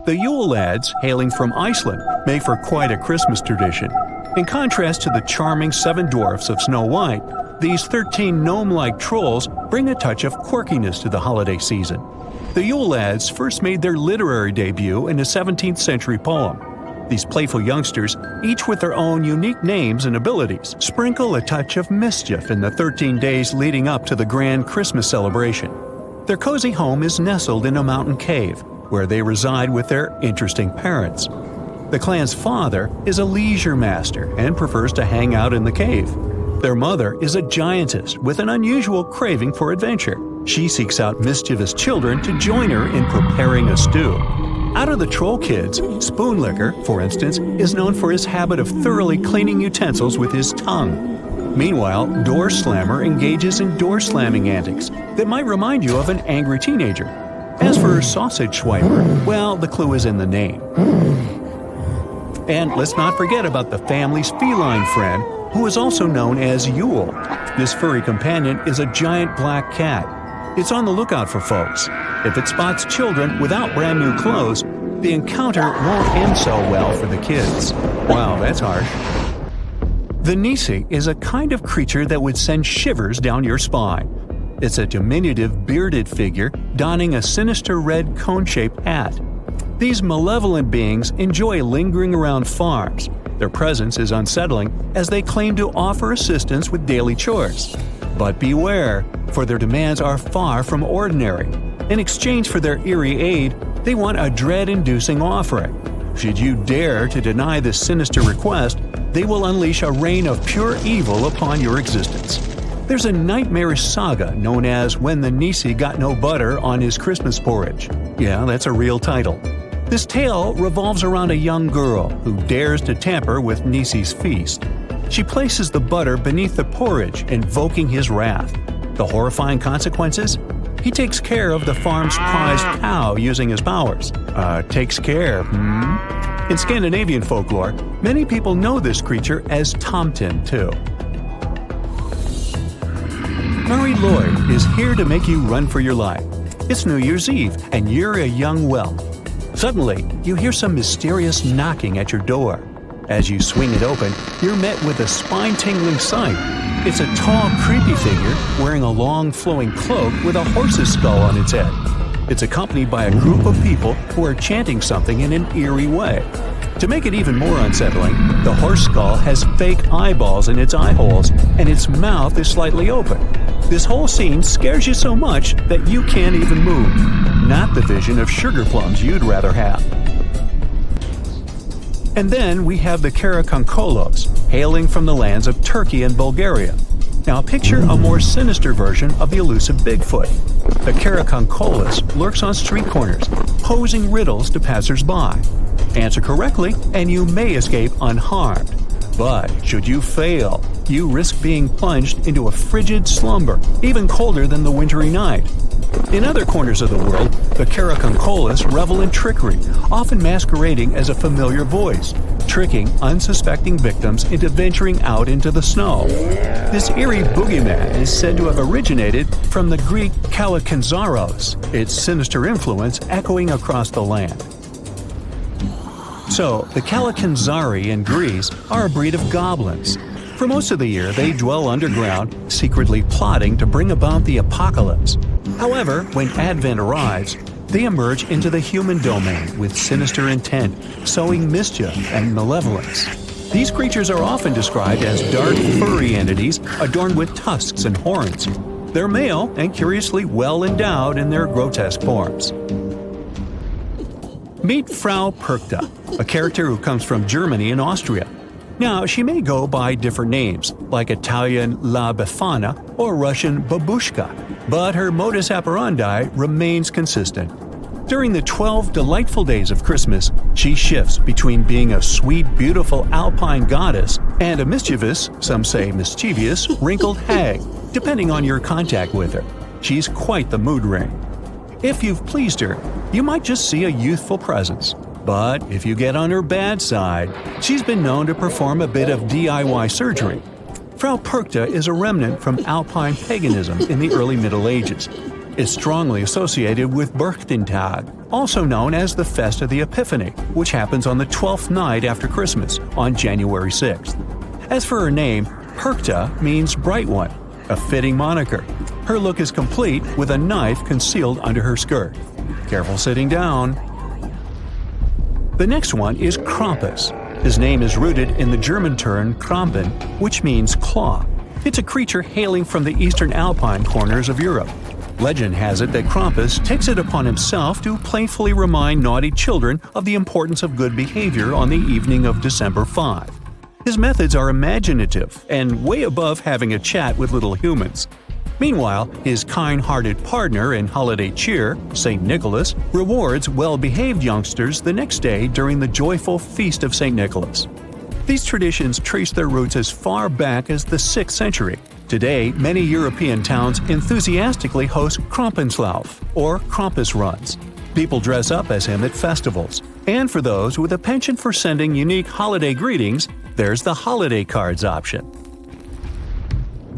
The Yule lads, hailing from Iceland, make for quite a Christmas tradition. In contrast to the charming 7 dwarfs of Snow White, these 13 gnome-like trolls bring a touch of quirkiness to the holiday season. The Yule lads first made their literary debut in a 17th century poem. These playful youngsters, each with their own unique names and abilities, sprinkle a touch of mischief in the 13 days leading up to the grand Christmas celebration. Their cozy home is nestled in a mountain cave, where they reside with their interesting parents. The clan's father is a leisure master and prefers to hang out in the cave. Their mother is a giantess with an unusual craving for adventure. She seeks out mischievous children to join her in preparing a stew. Out of the troll kids, Spoonlicker, for instance, is known for his habit of thoroughly cleaning utensils with his tongue. Meanwhile, Door Slammer engages in door slamming antics that might remind you of an angry teenager. As for Sausage Swiper, well, the clue is in the name. And let's not forget about the family's feline friend, who is also known as Yule. This furry companion is a giant black cat. It's on the lookout for folks. If it spots children without brand new clothes, the encounter won't end so well for the kids. Wow, that's harsh. The Nisi is a kind of creature that would send shivers down your spine. It's a diminutive bearded figure donning a sinister red cone-shaped hat. These malevolent beings enjoy lingering around farms. Their presence is unsettling as they claim to offer assistance with daily chores. But beware, for their demands are far from ordinary. In exchange for their eerie aid, they want a dread-inducing offering. Should you dare to deny this sinister request, they will unleash a reign of pure evil upon your existence. There's a nightmarish saga known as When the Nisi Got No Butter on His Christmas Porridge. Yeah, that's a real title. This tale revolves around a young girl who dares to tamper with Nisi's feast. She places the butter beneath the porridge, invoking his wrath. The horrifying consequences? He takes care of the farm's prized cow using his powers. Takes care, In Scandinavian folklore, many people know this creature as Tomten, too. Mary Lloyd is here to make you run for your life. It's New Year's Eve, and you're a young whelp. Suddenly, you hear some mysterious knocking at your door. As you swing it open, you're met with a spine-tingling sight. It's a tall, creepy figure wearing a long, flowing cloak with a horse's skull on its head. It's accompanied by a group of people who are chanting something in an eerie way. To make it even more unsettling, the horse skull has fake eyeballs in its eye holes, and its mouth is slightly open. This whole scene scares you so much that you can't even move. Not the vision of sugar plums you'd rather have. And then we have the Karakonkolos, hailing from the lands of Turkey and Bulgaria. Now picture a more sinister version of the elusive Bigfoot. The Karakonkolos lurks on street corners, posing riddles to passers-by. Answer correctly, and you may escape unharmed. But should you fail, you risk being plunged into a frigid slumber, even colder than the wintry night. In other corners of the world, the Karakonkolos revel in trickery, often masquerading as a familiar voice, tricking unsuspecting victims into venturing out into the snow. This eerie boogeyman is said to have originated from the Greek Kalakanzaros, its sinister influence echoing across the land. So, the Kalakanzari in Greece are a breed of goblins. For most of the year, they dwell underground, secretly plotting to bring about the apocalypse. However, when Advent arrives, they emerge into the human domain with sinister intent, sowing mischief and malevolence. These creatures are often described as dark, furry entities adorned with tusks and horns. They're male and curiously well endowed in their grotesque forms. Meet Frau Perkta, a character who comes from Germany and Austria. Now, she may go by different names, like Italian La Befana or Russian Babushka, but her modus operandi remains consistent. During the 12 delightful days of Christmas, she shifts between being a sweet, beautiful alpine goddess and a mischievous, some say mischievous, wrinkled hag, depending on your contact with her. She's quite the mood ring. If you've pleased her, you might just see a youthful presence. But if you get on her bad side, she's been known to perform a bit of DIY surgery. Frau Perkta is a remnant from Alpine paganism in the early Middle Ages. It's strongly associated with Berchtentag, also known as the Fest of the Epiphany, which happens on the 12th night after Christmas, on January 6th. As for her name, Perkta means bright one, a fitting moniker. Her look is complete with a knife concealed under her skirt. Careful sitting down. The next one is Krampus. His name is rooted in the German term Krampen, which means claw. It's a creature hailing from the eastern Alpine corners of Europe. Legend has it that Krampus takes it upon himself to playfully remind naughty children of the importance of good behavior on the evening of December 5. His methods are imaginative and way above having a chat with little humans. Meanwhile, his kind-hearted partner in holiday cheer, St. Nicholas, rewards well-behaved youngsters the next day during the joyful Feast of St. Nicholas. These traditions trace their roots as far back as the 6th century. Today, many European towns enthusiastically host Krampenslauf, or Krampus runs. People dress up as him at festivals. And for those with a penchant for sending unique holiday greetings, there's the holiday cards option.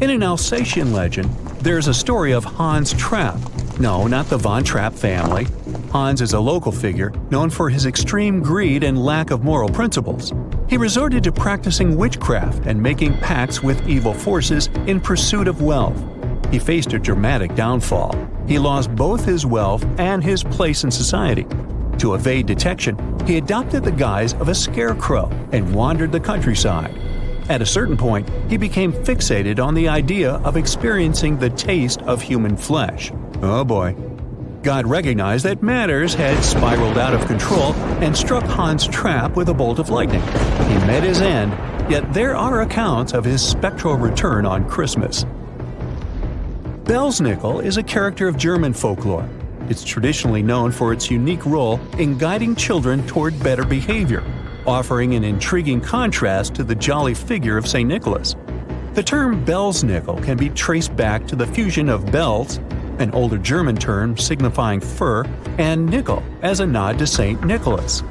In an Alsatian legend, there's a story of Hans Trapp. No, not the Von Trapp family. Hans is a local figure known for his extreme greed and lack of moral principles. He resorted to practicing witchcraft and making pacts with evil forces in pursuit of wealth. He faced a dramatic downfall. He lost both his wealth and his place in society. To evade detection, he adopted the guise of a scarecrow and wandered the countryside. At a certain point, he became fixated on the idea of experiencing the taste of human flesh. Oh boy. God recognized that matters had spiraled out of control and struck Hans Trapp with a bolt of lightning. He met his end, yet there are accounts of his spectral return on Christmas. Belsnickel is a character of German folklore. It's traditionally known for its unique role in guiding children toward better behavior, offering an intriguing contrast to the jolly figure of St. Nicholas. The term Belsnickel can be traced back to the fusion of bells, an older German term signifying fur, and nickel as a nod to St. Nicholas.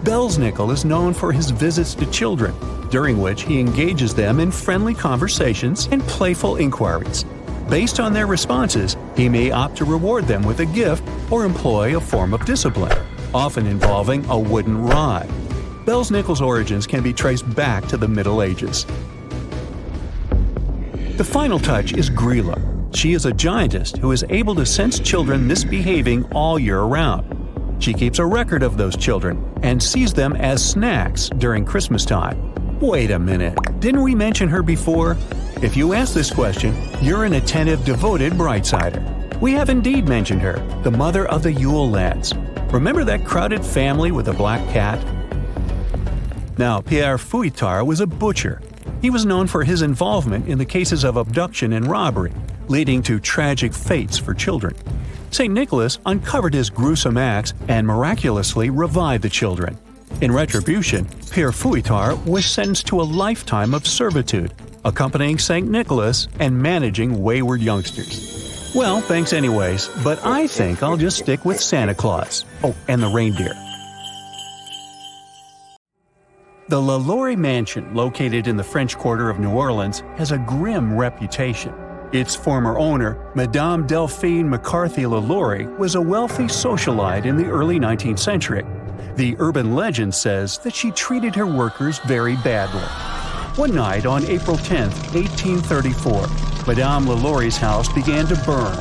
Belsnickel is known for his visits to children, during which he engages them in friendly conversations and playful inquiries. Based on their responses, he may opt to reward them with a gift or employ a form of discipline, often involving a wooden rod. Belsnickel's origins can be traced back to the Middle Ages. The final touch is Grilla. She is a giantess who is able to sense children misbehaving all year round. She keeps a record of those children and sees them as snacks during Christmas time. Wait a minute, didn't we mention her before? If you ask this question, you're an attentive, devoted Brightsider. We have indeed mentioned her, the mother of the Yule lads. Remember that crowded family with a black cat? Now, Pierre Fouettard was a butcher. He was known for his involvement in the cases of abduction and robbery, leading to tragic fates for children. St. Nicholas uncovered his gruesome acts and miraculously revived the children. In retribution, Pierre Fouettard was sentenced to a lifetime of servitude, accompanying St. Nicholas and managing wayward youngsters. Well, thanks anyways, but I think I'll just stick with Santa Claus. Oh, and the reindeer. The LaLaurie Mansion, located in the French Quarter of New Orleans, has a grim reputation. Its former owner, Madame Delphine McCarthy LaLaurie, was a wealthy socialite in the early 19th century. The urban legend says that she treated her workers very badly. One night on April 10, 1834, Madame LaLaurie's house began to burn.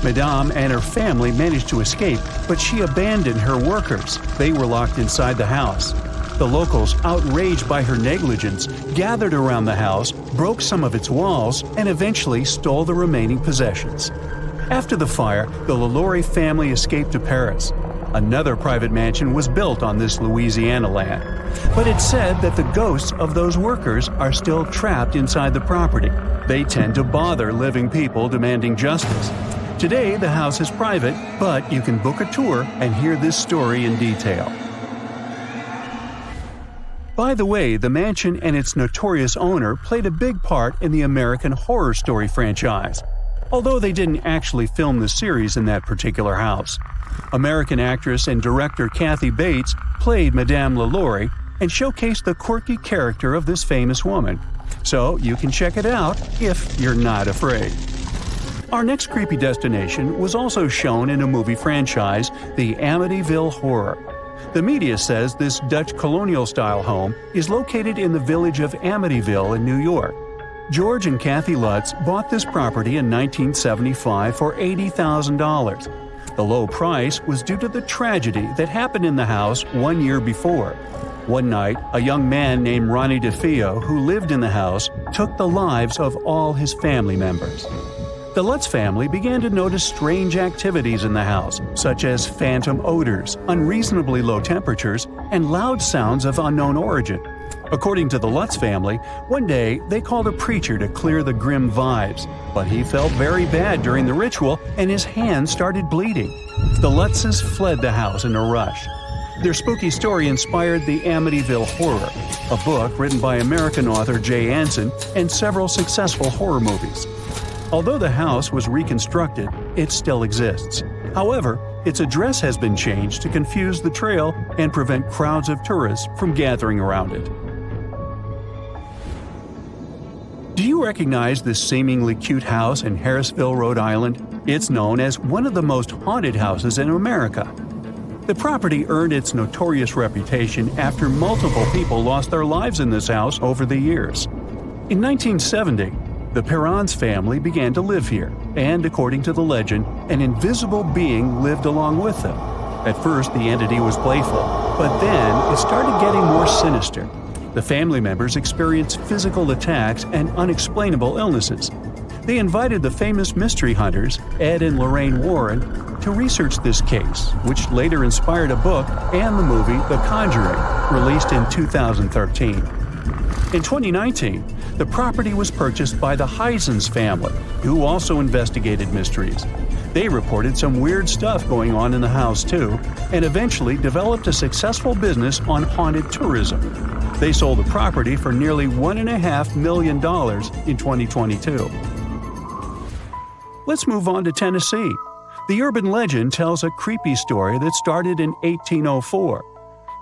Madame and her family managed to escape, but she abandoned her workers. They were locked inside the house. The locals, outraged by her negligence, gathered around the house, broke some of its walls, and eventually stole the remaining possessions. After the fire, the LaLaurie family escaped to Paris. Another private mansion was built on this Louisiana land. But it's said that the ghosts of those workers are still trapped inside the property. They tend to bother living people demanding justice. Today, the house is private, but you can book a tour and hear this story in detail. By the way, the mansion and its notorious owner played a big part in the American Horror Story franchise, although they didn't actually film the series in that particular house. American actress and director Kathy Bates played Madame LaLaurie and showcased the quirky character of this famous woman. So you can check it out if you're not afraid. Our next creepy destination was also shown in a movie franchise, the Amityville Horror. The media says this Dutch colonial-style home is located in the village of Amityville in New York. George and Kathy Lutz bought this property in 1975 for $80,000. The low price was due to the tragedy that happened in the house 1 year before. One night, a young man named Ronnie DeFeo, who lived in the house, took the lives of all his family members. The Lutz family began to notice strange activities in the house, such as phantom odors, unreasonably low temperatures, and loud sounds of unknown origin. According to the Lutz family, one day they called a preacher to clear the grim vibes, but he felt very bad during the ritual and his hands started bleeding. The Lutzes fled the house in a rush. Their spooky story inspired the Amityville Horror, a book written by American author Jay Anson, and several successful horror movies. Although the house was reconstructed, it still exists. However, its address has been changed to confuse the trail and prevent crowds of tourists from gathering around it. Do you recognize this seemingly cute house in Harrisville, Rhode Island? It's known as one of the most haunted houses in America. The property earned its notorious reputation after multiple people lost their lives in this house over the years. In 1970, the Perrons family began to live here, and according to the legend, an invisible being lived along with them. At first, the entity was playful, but then it started getting more sinister. The family members experienced physical attacks and unexplainable illnesses. They invited the famous mystery hunters, Ed and Lorraine Warren, to research this case, which later inspired a book and the movie The Conjuring, released in 2013. In 2019, the property was purchased by the Heisens family, who also investigated mysteries. They reported some weird stuff going on in the house too, and eventually developed a successful business on haunted tourism. They sold the property for nearly $1.5 million in 2022. Let's move on to Tennessee. The urban legend tells a creepy story that started in 1804.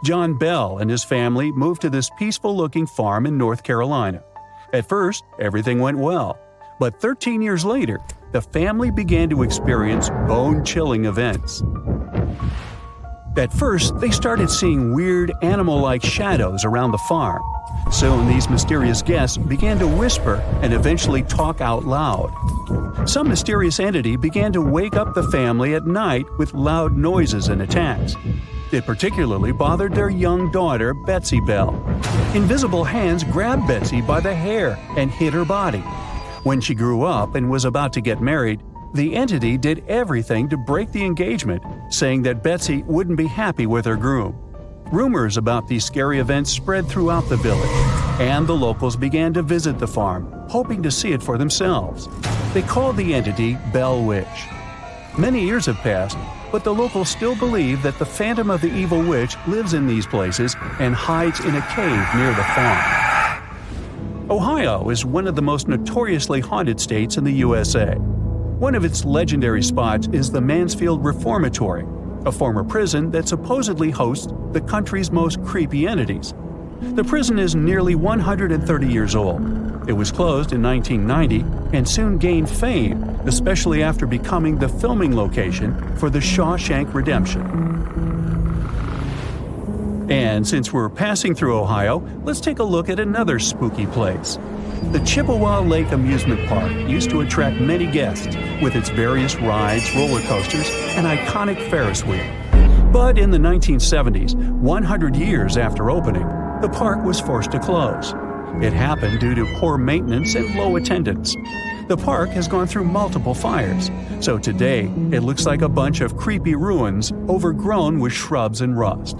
John Bell and his family moved to this peaceful-looking farm in North Carolina. At first, everything went well, but 13 years later, the family began to experience bone-chilling events. At first, they started seeing weird animal-like shadows around the farm. Soon, these mysterious guests began to whisper and eventually talk out loud. Some mysterious entity began to wake up the family at night with loud noises and attacks. It particularly bothered their young daughter, Betsy Bell. Invisible hands grabbed Betsy by the hair and hit her body. When she grew up and was about to get married, the entity did everything to break the engagement, saying that Betsy wouldn't be happy with her groom. Rumors about these scary events spread throughout the village, and the locals began to visit the farm, hoping to see it for themselves. They called the entity Bell Witch. Many years have passed, but the locals still believe that the phantom of the evil witch lives in these places and hides in a cave near the farm. Ohio is one of the most notoriously haunted states in the USA. One of its legendary spots is the Mansfield Reformatory, a former prison that supposedly hosts the country's most creepy entities. The prison is nearly 130 years old. It was closed in 1990 and soon gained fame, especially after becoming the filming location for The Shawshank Redemption. And since we're passing through Ohio, let's take a look at another spooky place. The Chippewa Lake Amusement Park used to attract many guests with its various rides, roller coasters, and iconic Ferris wheel. But in the 1970s, 100 years after opening, the park was forced to close. It happened due to poor maintenance and low attendance. The park has gone through multiple fires, so today it looks like a bunch of creepy ruins overgrown with shrubs and rust.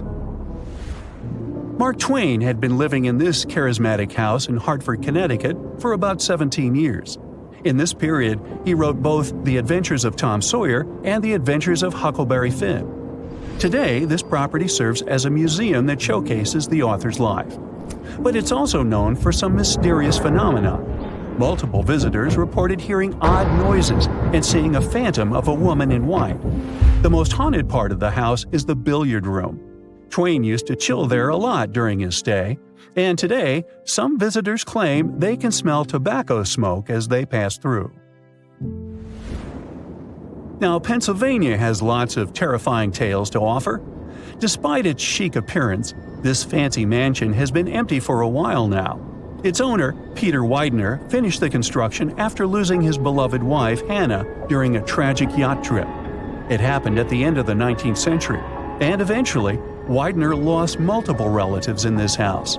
Mark Twain had been living in this charismatic house in Hartford, Connecticut for about 17 years. In this period, he wrote both The Adventures of Tom Sawyer and The Adventures of Huckleberry Finn. Today, this property serves as a museum that showcases the author's life. But it's also known for some mysterious phenomena. Multiple visitors reported hearing odd noises and seeing a phantom of a woman in white. The most haunted part of the house is the billiard room. Twain used to chill there a lot during his stay, and today, some visitors claim they can smell tobacco smoke as they pass through. Now, Pennsylvania has lots of terrifying tales to offer. Despite its chic appearance, this fancy mansion has been empty for a while now. Its owner, Peter Widener, finished the construction after losing his beloved wife, Hannah, during a tragic yacht trip. It happened at the end of the 19th century, and eventually, Widener lost multiple relatives in this house.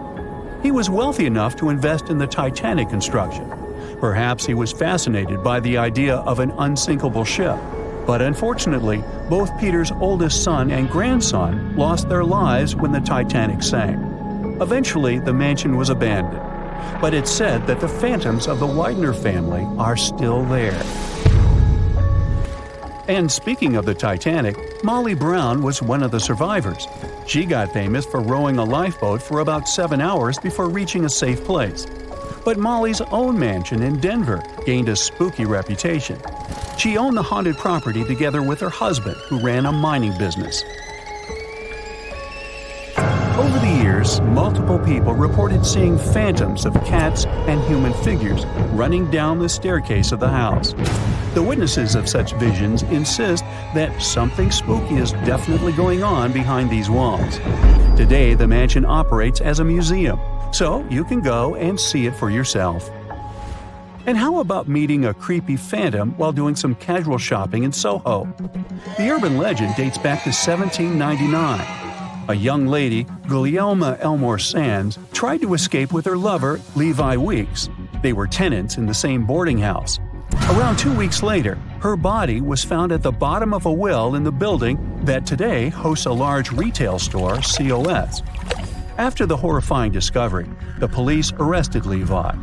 He was wealthy enough to invest in the Titanic construction. Perhaps he was fascinated by the idea of an unsinkable ship. But unfortunately, both Peter's oldest son and grandson lost their lives when the Titanic sank. Eventually, the mansion was abandoned. But it's said that the phantoms of the Widener family are still there. And speaking of the Titanic, Molly Brown was one of the survivors. She got famous for rowing a lifeboat for about 7 hours before reaching a safe place. But Molly's own mansion in Denver gained a spooky reputation. She owned the haunted property together with her husband, who ran a mining business. Over the years, multiple people reported seeing phantoms of cats and human figures running down the staircase of the house. The witnesses of such visions insist that something spooky is definitely going on behind these walls. Today, the mansion operates as a museum, so you can go and see it for yourself. And how about meeting a creepy phantom while doing some casual shopping in Soho? The urban legend dates back to 1799. A young lady, Gulielma Elmore Sands, tried to escape with her lover, Levi Weeks. They were tenants in the same boarding house. Around 2 weeks later, her body was found at the bottom of a well in the building that today hosts a large retail store, COS. After the horrifying discovery, the police arrested Levi.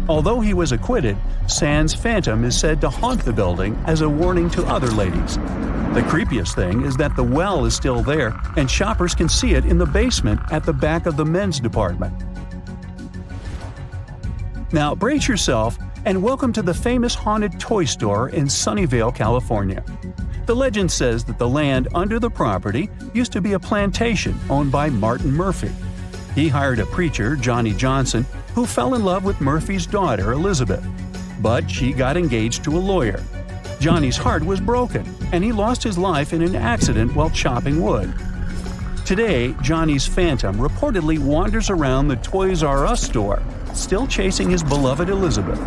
Although he was acquitted, Sands' phantom is said to haunt the building as a warning to other ladies. The creepiest thing is that the well is still there, and shoppers can see it in the basement at the back of the men's department. Now brace yourself and welcome to the famous haunted toy store in Sunnyvale, California. The legend says that the land under the property used to be a plantation owned by Martin Murphy. He hired a preacher, Johnny Johnson, who fell in love with Murphy's daughter, Elizabeth. But she got engaged to a lawyer. Johnny's heart was broken, and he lost his life in an accident while chopping wood. Today, Johnny's phantom reportedly wanders around the Toys R Us store, still chasing his beloved Elizabeth.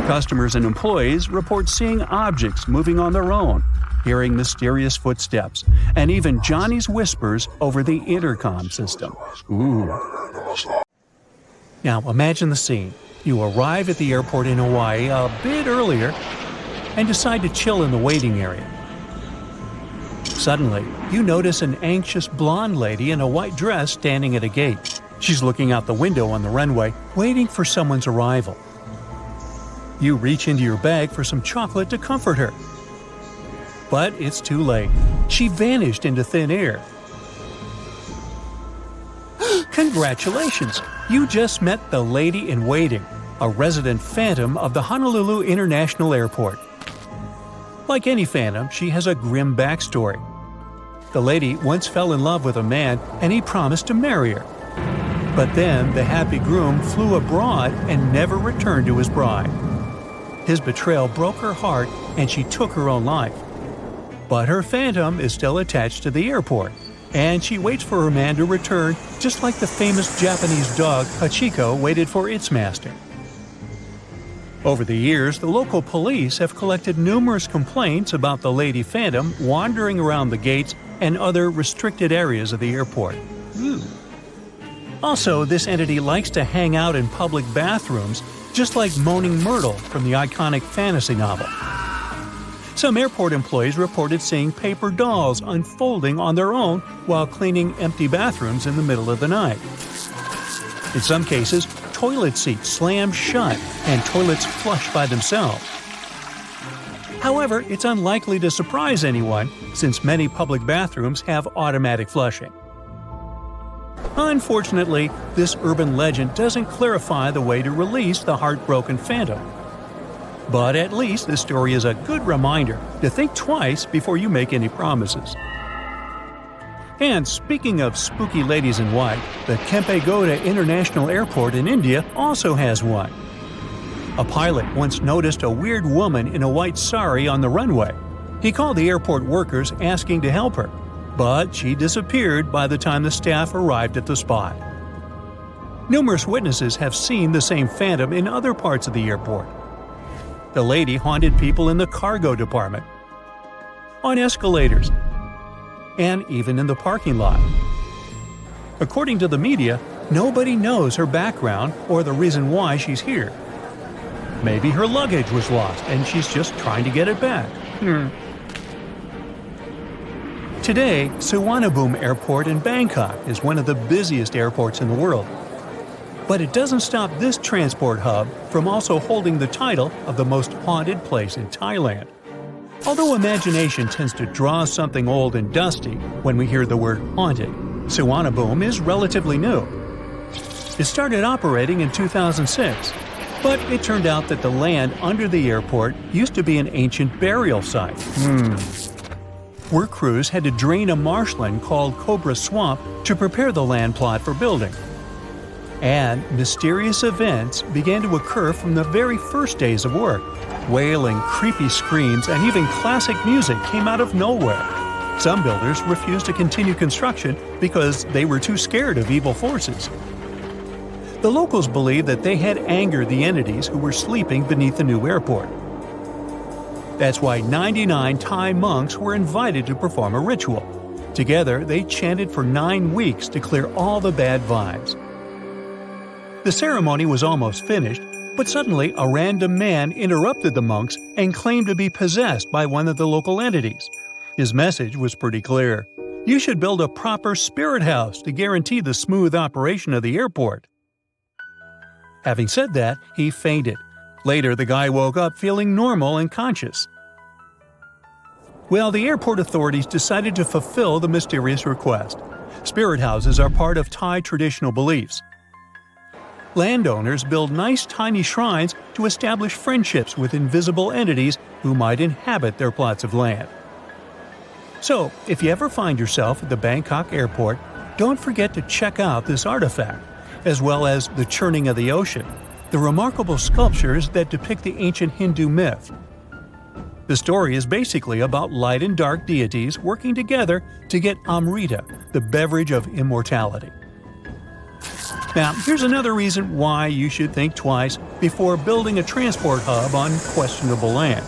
Customers and employees report seeing objects moving on their own, hearing mysterious footsteps, and even Johnny's whispers over the intercom system. Ooh. Now imagine the scene. You arrive at the airport in Hawaii a bit earlier and decide to chill in the waiting area. Suddenly, you notice an anxious blonde lady in a white dress standing at a gate. She's looking out the window on the runway, waiting for someone's arrival. You reach into your bag for some chocolate to comfort her. But it's too late. She vanished into thin air. Congratulations! You just met the lady in waiting, a resident phantom of the Honolulu International Airport. Like any phantom, she has a grim backstory. The lady once fell in love with a man and he promised to marry her. But then the happy groom flew abroad and never returned to his bride. His betrayal broke her heart and she took her own life. But her phantom is still attached to the airport, and she waits for her man to return just like the famous Japanese dog Hachiko waited for its master. Over the years, the local police have collected numerous complaints about the lady phantom wandering around the gates and other restricted areas of the airport. Also, this entity likes to hang out in public bathrooms, just like Moaning Myrtle from the iconic fantasy novel. Some airport employees reported seeing paper dolls unfolding on their own while cleaning empty bathrooms in the middle of the night. In some cases, toilet seats slam shut and toilets flush by themselves. However, it's unlikely to surprise anyone since many public bathrooms have automatic flushing. Unfortunately, this urban legend doesn't clarify the way to release the heartbroken phantom. But at least this story is a good reminder to think twice before you make any promises. And speaking of spooky ladies in white, the Kempegowda International Airport in India also has one. A pilot once noticed a weird woman in a white sari on the runway. He called the airport workers asking to help her, but she disappeared by the time the staff arrived at the spot. Numerous witnesses have seen the same phantom in other parts of the airport. The lady haunted people in the cargo department, on escalators, and even in the parking lot. According to the media, nobody knows her background or the reason why she's here. Maybe her luggage was lost and she's just trying to get it back. Today, Suvarnabhumi Airport in Bangkok is one of the busiest airports in the world. But it doesn't stop this transport hub from also holding the title of the most haunted place in Thailand. Although imagination tends to draw something old and dusty when we hear the word haunted, Suvarnabhumi is relatively new. It started operating in 2006, but it turned out that the land under the airport used to be an ancient burial site. Work crews had to drain a marshland called Cobra Swamp to prepare the land plot for building. And mysterious events began to occur from the very first days of work. Wailing, creepy screams, and even classic music came out of nowhere. Some builders refused to continue construction because they were too scared of evil forces. The locals believed that they had angered the entities who were sleeping beneath the new airport. That's why 99 Thai monks were invited to perform a ritual. Together, they chanted for 9 weeks to clear all the bad vibes. The ceremony was almost finished, but suddenly a random man interrupted the monks and claimed to be possessed by one of the local entities. His message was pretty clear. You should build a proper spirit house to guarantee the smooth operation of the airport. Having said that, he fainted. Later, the guy woke up feeling normal and conscious. Well, the airport authorities decided to fulfill the mysterious request. Spirit houses are part of Thai traditional beliefs. Landowners build nice tiny shrines to establish friendships with invisible entities who might inhabit their plots of land. So, if you ever find yourself at the Bangkok airport, don't forget to check out this artifact, as well as the churning of the ocean, the remarkable sculptures that depict the ancient Hindu myth. The story is basically about light and dark deities working together to get Amrita, the beverage of immortality. Now, here's another reason why you should think twice before building a transport hub on questionable land.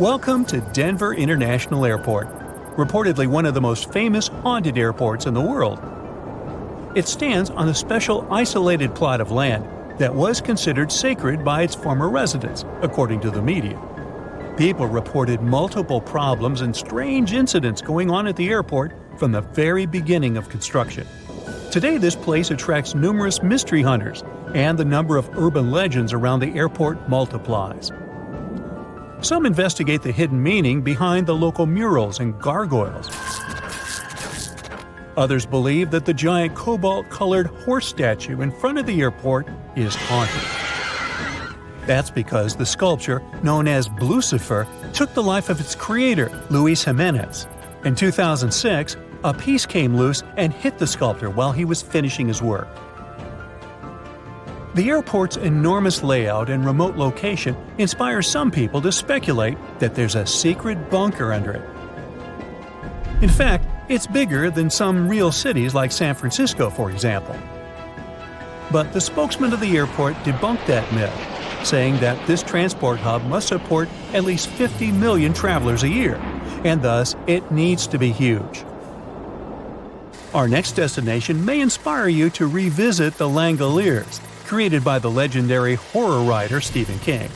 Welcome to Denver International Airport, reportedly one of the most famous haunted airports in the world. It stands on a special isolated plot of land that was considered sacred by its former residents, according to the media. People reported multiple problems and strange incidents going on at the airport from the very beginning of construction. Today, this place attracts numerous mystery hunters, and the number of urban legends around the airport multiplies. Some investigate the hidden meaning behind the local murals and gargoyles. Others believe that the giant cobalt-colored horse statue in front of the airport is haunted. That's because the sculpture, known as Lucifer, took the life of its creator, Luis Jimenez. In 2006, a piece came loose and hit the sculptor while he was finishing his work. The airport's enormous layout and remote location inspire some people to speculate that there's a secret bunker under it. In fact, it's bigger than some real cities like San Francisco, for example. But the spokesman of the airport debunked that myth, saying that this transport hub must support at least 50 million travelers a year, and thus it needs to be huge. Our next destination may inspire you to revisit the Langoliers, created by the legendary horror writer Stephen King.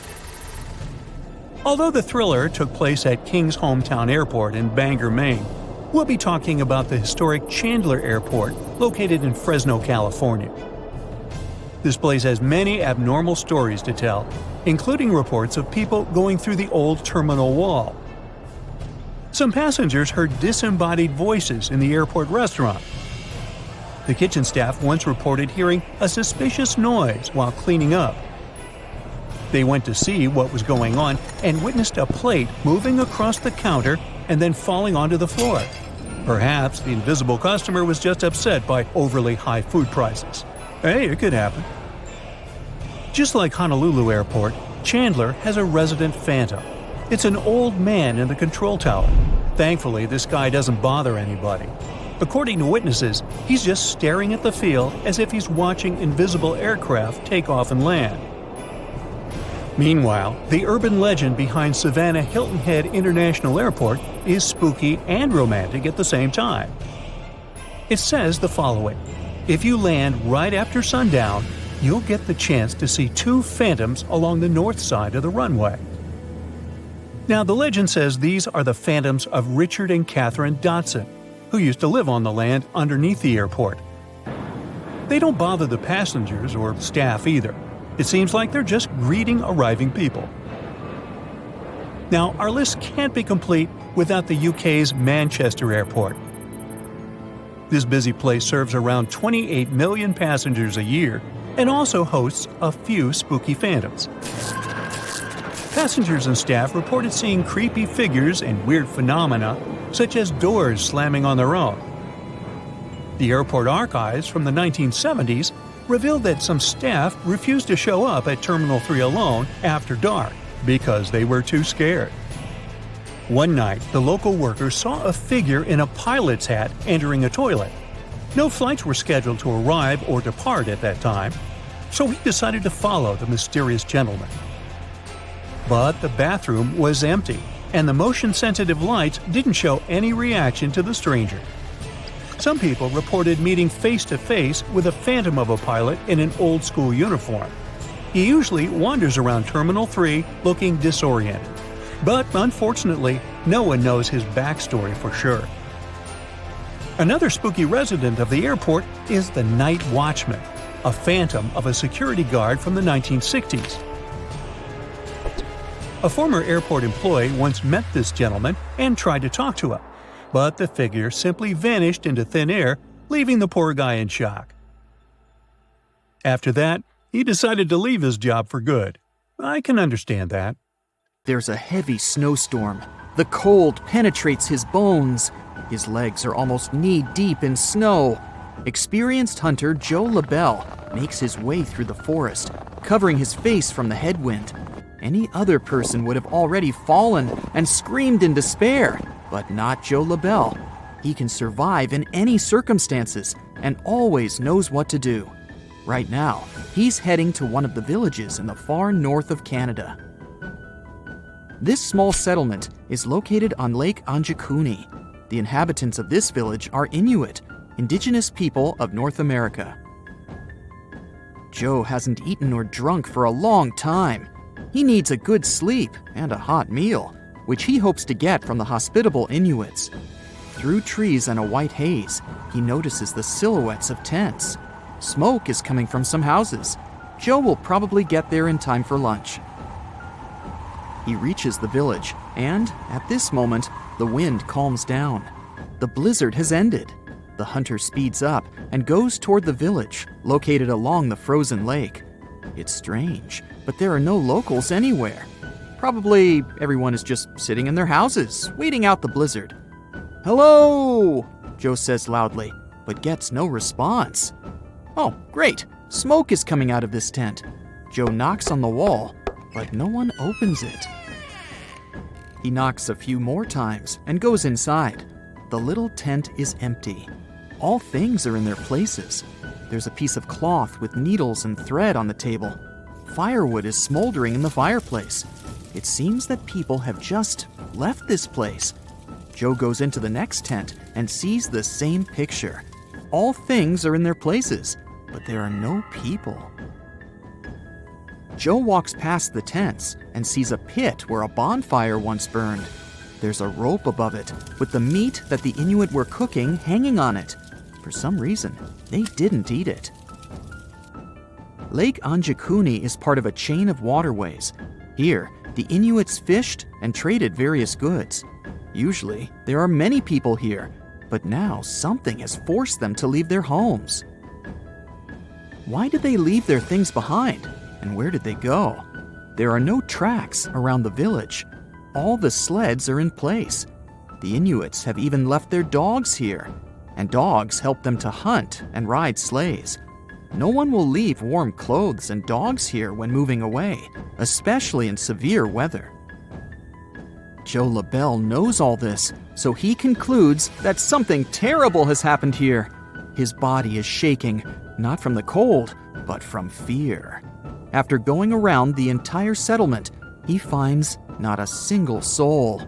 Although the thriller took place at King's hometown airport in Bangor, Maine, we'll be talking about the historic Chandler Airport, located in Fresno, California. This place has many abnormal stories to tell, including reports of people going through the old terminal wall. Some passengers heard disembodied voices in the airport restaurant. The kitchen staff once reported hearing a suspicious noise while cleaning up. They went to see what was going on and witnessed a plate moving across the counter and then falling onto the floor. Perhaps the invisible customer was just upset by overly high food prices. Hey, it could happen. Just like Honolulu Airport, Chandler has a resident phantom. It's an old man in the control tower. Thankfully, this guy doesn't bother anybody. According to witnesses, he's just staring at the field as if he's watching invisible aircraft take off and land. Meanwhile, the urban legend behind Savannah Hilton Head International Airport is spooky and romantic at the same time. It says the following: if you land right after sundown, you'll get the chance to see 2 phantoms along the north side of the runway. Now, the legend says these are the phantoms of Richard and Catherine Dotson, who used to live on the land underneath the airport. They don't bother the passengers or staff either. It seems like they're just greeting arriving people. Now, our list can't be complete without the UK's Manchester Airport. This busy place serves around 28 million passengers a year and also hosts a few spooky phantoms. Passengers and staff reported seeing creepy figures and weird phenomena, such as doors slamming on their own. The airport archives from the 1970s revealed that some staff refused to show up at Terminal 3 alone after dark because they were too scared. One night, the local workers saw a figure in a pilot's hat entering a toilet. No flights were scheduled to arrive or depart at that time, so he decided to follow the mysterious gentleman. But the bathroom was empty, and the motion-sensitive lights didn't show any reaction to the stranger. Some people reported meeting face-to-face with a phantom of a pilot in an old-school uniform. He usually wanders around Terminal 3 looking disoriented. But unfortunately, no one knows his backstory for sure. Another spooky resident of the airport is the Night Watchman, a phantom of a security guard from the 1960s. A former airport employee once met this gentleman and tried to talk to him, but the figure simply vanished into thin air, leaving the poor guy in shock. After that, he decided to leave his job for good. I can understand that. There's a heavy snowstorm. The cold penetrates his bones. His legs are almost knee-deep in snow. Experienced hunter Joe LaBelle makes his way through the forest, covering his face from the headwind. Any other person would have already fallen and screamed in despair, but not Joe LaBelle. He can survive in any circumstances and always knows what to do. Right now, he's heading to one of the villages in the far north of Canada. This small settlement is located on Lake Anjikuni. The inhabitants of this village are Inuit, indigenous people of North America. Joe hasn't eaten or drunk for a long time. He needs a good sleep and a hot meal, which he hopes to get from the hospitable Inuits. Through trees and a white haze, he notices the silhouettes of tents. Smoke is coming from some houses. Joe will probably get there in time for lunch. He reaches the village, and at this moment, the wind calms down. The blizzard has ended. The hunter speeds up and goes toward the village, located along the frozen lake. It's strange, but there are no locals anywhere. Probably everyone is just sitting in their houses, waiting out the blizzard. "Hello!" Joe says loudly, but gets no response. Oh, great! Smoke is coming out of this tent. Joe knocks on the wall, but no one opens it. He knocks a few more times and goes inside. The little tent is empty. All things are in their places. There's a piece of cloth with needles and thread on the table. Firewood is smoldering in the fireplace. It seems that people have just left this place. Joe goes into the next tent and sees the same picture. All things are in their places, but there are no people. Joe walks past the tents and sees a pit where a bonfire once burned. There's a rope above it with the meat that the Inuit were cooking hanging on it. For some reason, they didn't eat it. Lake Anjikuni is part of a chain of waterways. Here, the Inuits fished and traded various goods. Usually, there are many people here, but now something has forced them to leave their homes. Why did they leave their things behind? And where did they go? There are no tracks around the village. All the sleds are in place. The Inuits have even left their dogs here, and dogs help them to hunt and ride sleighs. No one will leave warm clothes and dogs here when moving away, especially in severe weather. Joe LaBelle knows all this, so he concludes that something terrible has happened here. His body is shaking, not from the cold, but from fear. After going around the entire settlement, he finds not a single soul.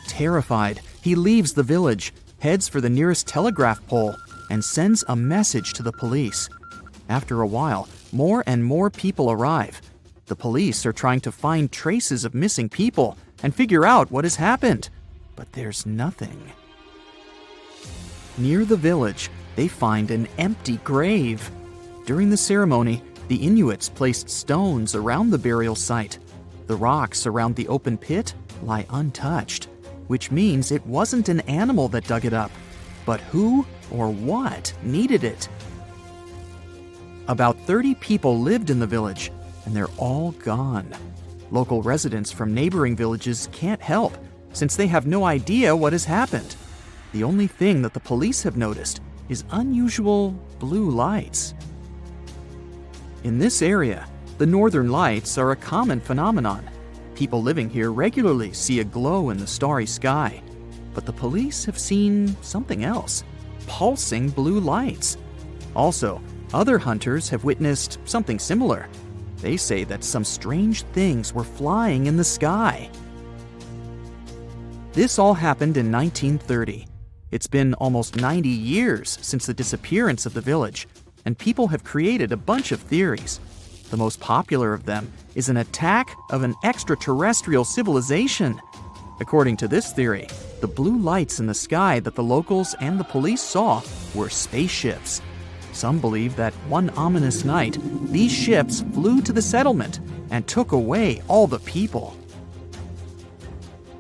Terrified, he leaves the village, heads for the nearest telegraph pole, and sends a message to the police. After a while, more and more people arrive. The police are trying to find traces of missing people and figure out what has happened, but there's nothing. Near the village, they find an empty grave. During the ceremony, the Inuits placed stones around the burial site. The rocks around the open pit lie untouched, which means it wasn't an animal that dug it up, But who or what needed it? About 30 people lived in the village, and they're all gone. Local residents from neighboring villages can't help, since they have no idea what has happened. The only thing that the police have noticed is unusual blue lights. In this area, the northern lights are a common phenomenon. People living here regularly see a glow in the starry sky. But the police have seen something else: pulsing blue lights. Also, other hunters have witnessed something similar. They say that some strange things were flying in the sky. This all happened in 1930. It's been almost 90 years since the disappearance of the village, and people have created a bunch of theories. The most popular of them is an attack of an extraterrestrial civilization. According to this theory, the blue lights in the sky that the locals and the police saw were spaceships. Some believe that one ominous night, these ships flew to the settlement and took away all the people.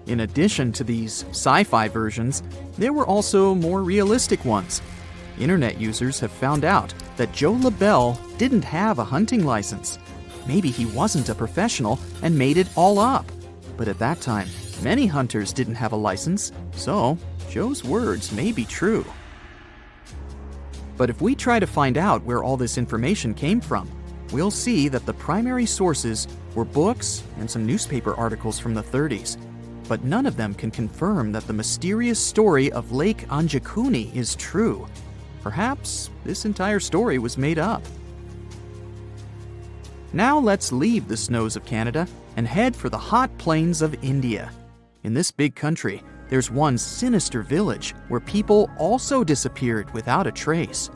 In addition to these sci-fi versions, there were also more realistic ones. Internet users have found out that Joe LaBelle didn't have a hunting license. Maybe he wasn't a professional and made it all up. But at that time, many hunters didn't have a license, so Joe's words may be true. But if we try to find out where all this information came from, we'll see that the primary sources were books and some newspaper articles from the 30s. But none of them can confirm that the mysterious story of Lake Anjakuni is true. Perhaps this entire story was made up. Now let's leave the snows of Canada and head for the hot plains of India. In this big country, there's one sinister village where people also disappeared without a trace.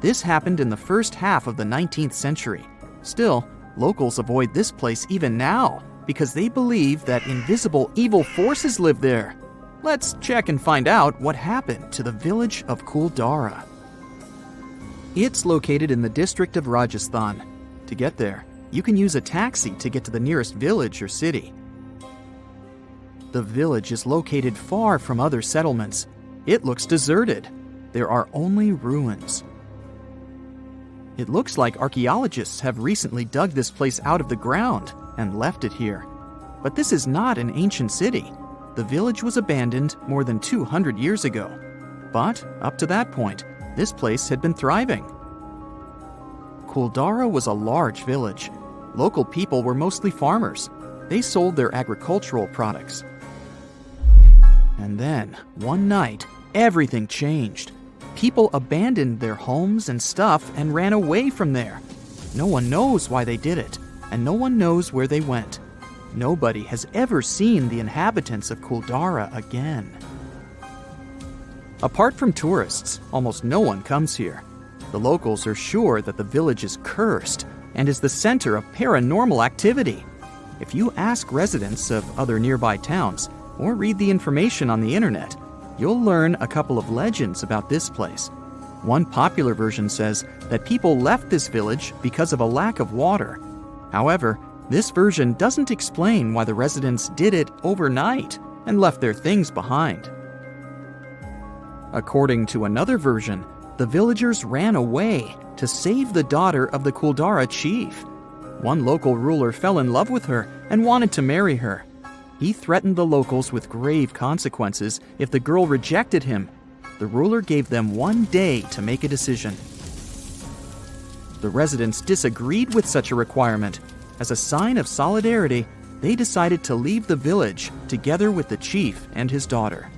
This happened in the first half of the 19th century. Still, locals avoid this place even now because they believe that invisible evil forces live there. Let's check and find out what happened to the village of Kuldara. It's located in the district of Rajasthan. To get there, you can use a taxi to get to the nearest village or city. The village is located far from other settlements. It looks deserted. There are only ruins. It looks like archaeologists have recently dug this place out of the ground and left it here. But this is not an ancient city. The village was abandoned more than 200 years ago. But up to that point, this place had been thriving. Kuldara was a large village. Local people were mostly farmers. They sold their agricultural products. And then, one night, everything changed. People abandoned their homes and stuff and ran away from there. No one knows why they did it, and no one knows where they went. Nobody has ever seen the inhabitants of Kuldara again. Apart from tourists, almost no one comes here. The locals are sure that the village is cursed and is the center of paranormal activity. If you ask residents of other nearby towns or read the information on the internet, you'll learn a couple of legends about this place. One popular version says that people left this village because of a lack of water. However, this version doesn't explain why the residents did it overnight and left their things behind. According to another version, the villagers ran away to save the daughter of the Kuldara chief. One local ruler fell in love with her and wanted to marry her. He threatened the locals with grave consequences if the girl rejected him. The ruler gave them 1 day to make a decision. The residents disagreed with such a requirement. As a sign of solidarity, they decided to leave the village together with the chief and his daughter.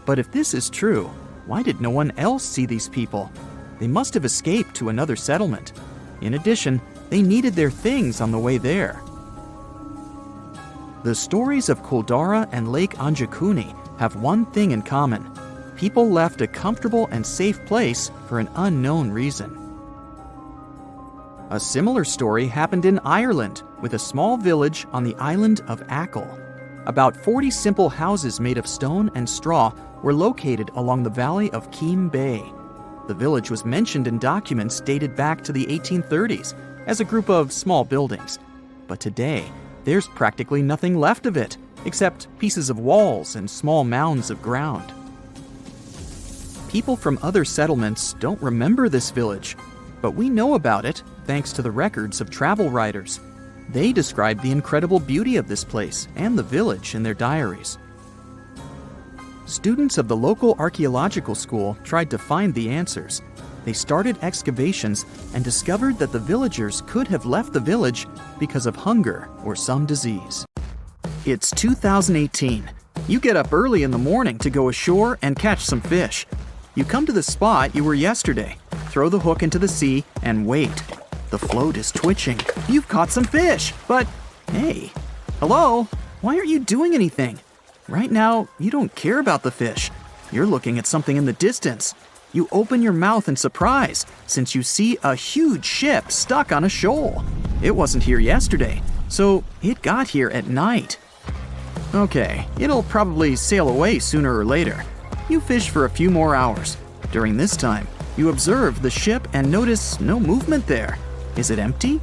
But if this is true, why did no one else see these people? They must have escaped to another settlement. In addition, they needed their things on the way there. The stories of Kuldara and Lake Anjakuni have one thing in common. People left a comfortable and safe place for an unknown reason. A similar story happened in Ireland with a small village on the island of Achill. About 40 simple houses made of stone and straw were located along the valley of Keem Bay. The village was mentioned in documents dated back to the 1830s as a group of small buildings. But today, there's practically nothing left of it. except pieces of walls and small mounds of ground. People from other settlements don't remember this village, but we know about it thanks to the records of travel writers. They describe the incredible beauty of this place and the village in their diaries. Students of the local archaeological school tried to find the answers. They started excavations and discovered that the villagers could have left the village because of hunger or some disease. It's 2018. You get up early in the morning to go ashore and catch some fish. You come to the spot you were yesterday, throw the hook into the sea, and wait. The float is twitching. You've caught some fish, but hey, hello? Why aren't you doing anything? Right now, you don't care about the fish. You're looking at something in the distance. You open your mouth in surprise since you see a huge ship stuck on a shoal. It wasn't here yesterday, so it got here at night. Okay, it'll probably sail away sooner or later. You fish for a few more hours. During this time, you observe the ship and notice no movement there. Is it empty?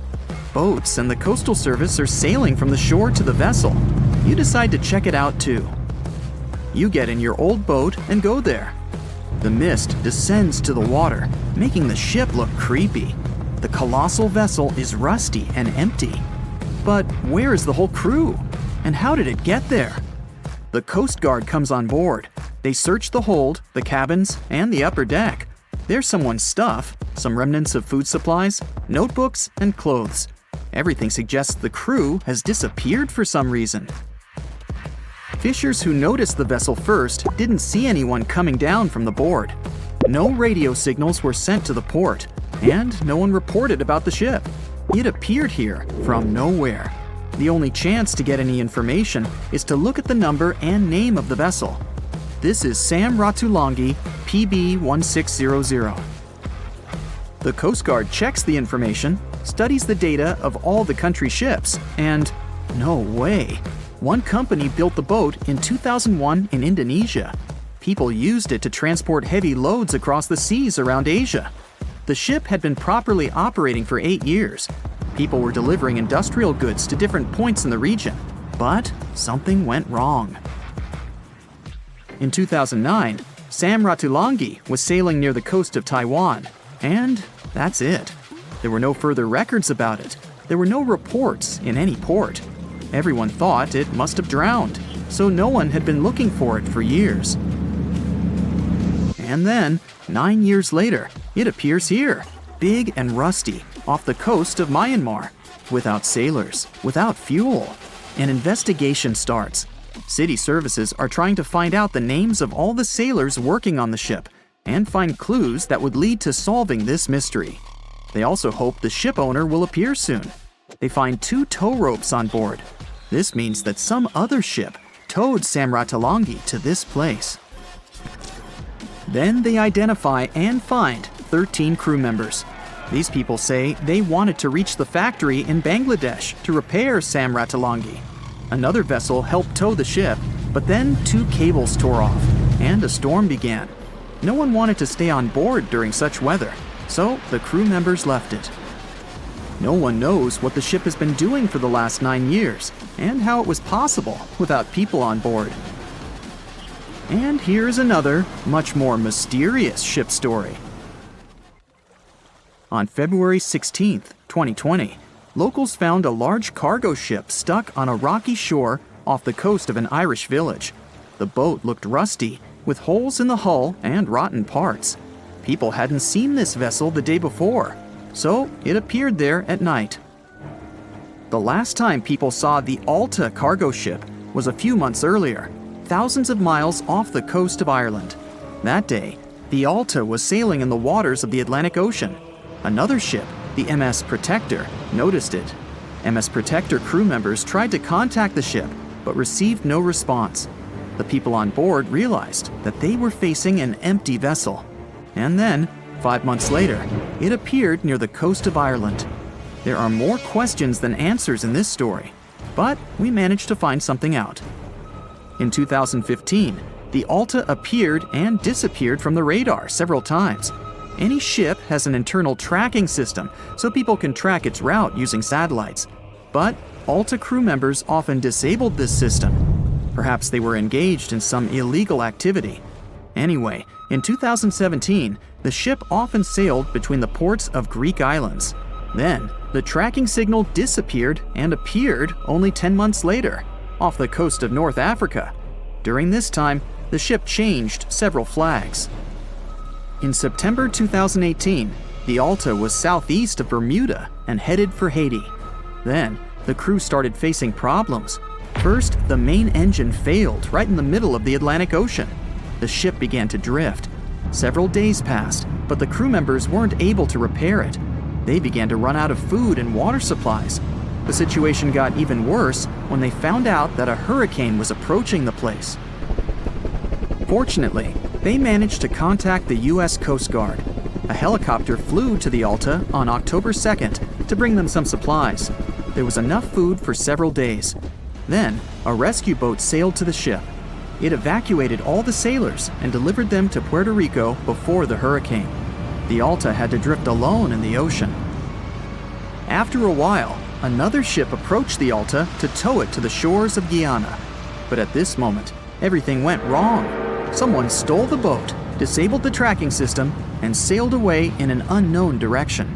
Boats and the Coastal Service are sailing from the shore to the vessel. You decide to check it out too. You get in your old boat and go there. The mist descends to the water, making the ship look creepy. The colossal vessel is rusty and empty. But where is the whole crew? And how did it get there? The Coast Guard comes on board. They search the hold, the cabins, and the upper deck. There's someone's stuff, some remnants of food supplies, notebooks, and clothes. Everything suggests the crew has disappeared for some reason. Fishers who noticed the vessel first didn't see anyone coming down from the board. No radio signals were sent to the port, and no one reported about the ship. It appeared here from nowhere. The only chance to get any information is to look at the number and name of the vessel. This is Sam Ratulangi, PB 1600. The Coast Guard checks the information, studies the data of all the country ships, and no way. One company built the boat in 2001 in Indonesia. People used it to transport heavy loads across the seas around Asia. The ship had been properly operating for 8 years. People were delivering industrial goods to different points in the region, but something went wrong. In 2009, Sam Ratulangi was sailing near the coast of Taiwan, and that's it. There were no further records about it. There were no reports in any port. Everyone thought it must have drowned, so no one had been looking for it for years. And then, 9 years later, it appears here, big and rusty, off the coast of Myanmar, without sailors, without fuel. An investigation starts. City services are trying to find out the names of all the sailors working on the ship and find clues that would lead to solving this mystery. They also hope the ship owner will appear soon. They find 2 tow ropes on board. This means that some other ship towed Sam Ratulangi to this place. Then they identify and find 13 crew members. These people say they wanted to reach the factory in Bangladesh to repair Sam Ratulangi. Another vessel helped tow the ship, but then 2 cables tore off, and a storm began. No one wanted to stay on board during such weather, so the crew members left it. No one knows what the ship has been doing for the last 9 years, and how it was possible without people on board. And here's another, much more mysterious ship story. On February 16, 2020, locals found a large cargo ship stuck on a rocky shore off the coast of an Irish village. The boat looked rusty, with holes in the hull and rotten parts. People hadn't seen this vessel the day before, so it appeared there at night. The last time people saw the Alta cargo ship was a few months earlier, thousands of miles off the coast of Ireland. That day, the Alta was sailing in the waters of the Atlantic Ocean. Another ship, the MS Protector, noticed it. MS Protector crew members tried to contact the ship, but received no response. The people on board realized that they were facing an empty vessel. And then, 5 months later, it appeared near the coast of Ireland. There are more questions than answers in this story, but we managed to find something out. In 2015, the Alta appeared and disappeared from the radar several times. Any ship has an internal tracking system, so people can track its route using satellites. But Alta crew members often disabled this system. Perhaps they were engaged in some illegal activity. Anyway, in 2017, the ship often sailed between the ports of Greek islands. Then, the tracking signal disappeared and appeared only 10 months later, off the coast of North Africa. During this time, the ship changed several flags. In September 2018, the Alta was southeast of Bermuda and headed for Haiti. Then, the crew started facing problems. First, the main engine failed right in the middle of the Atlantic Ocean. The ship began to drift. Several days passed, but the crew members weren't able to repair it. They began to run out of food and water supplies. The situation got even worse when they found out that a hurricane was approaching the place. Fortunately, they managed to contact the U.S. Coast Guard. A helicopter flew to the Alta on October 2nd to bring them some supplies. There was enough food for several days. Then, a rescue boat sailed to the ship. It evacuated all the sailors and delivered them to Puerto Rico before the hurricane. The Alta had to drift alone in the ocean. After a while, another ship approached the Alta to tow it to the shores of Guyana. But at this moment, everything went wrong. Someone stole the boat, disabled the tracking system, and sailed away in an unknown direction.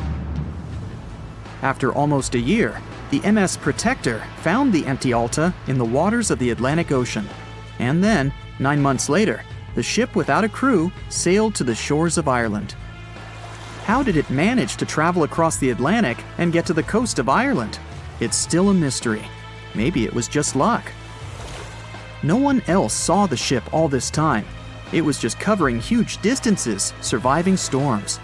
After almost a year, the MS Protector found the empty Alta in the waters of the Atlantic Ocean. And then, 9 months later, the ship without a crew sailed to the shores of Ireland. How did it manage to travel across the Atlantic and get to the coast of Ireland? It's still a mystery. Maybe it was just luck. No one else saw the ship all this time. It was just covering huge distances, surviving storms.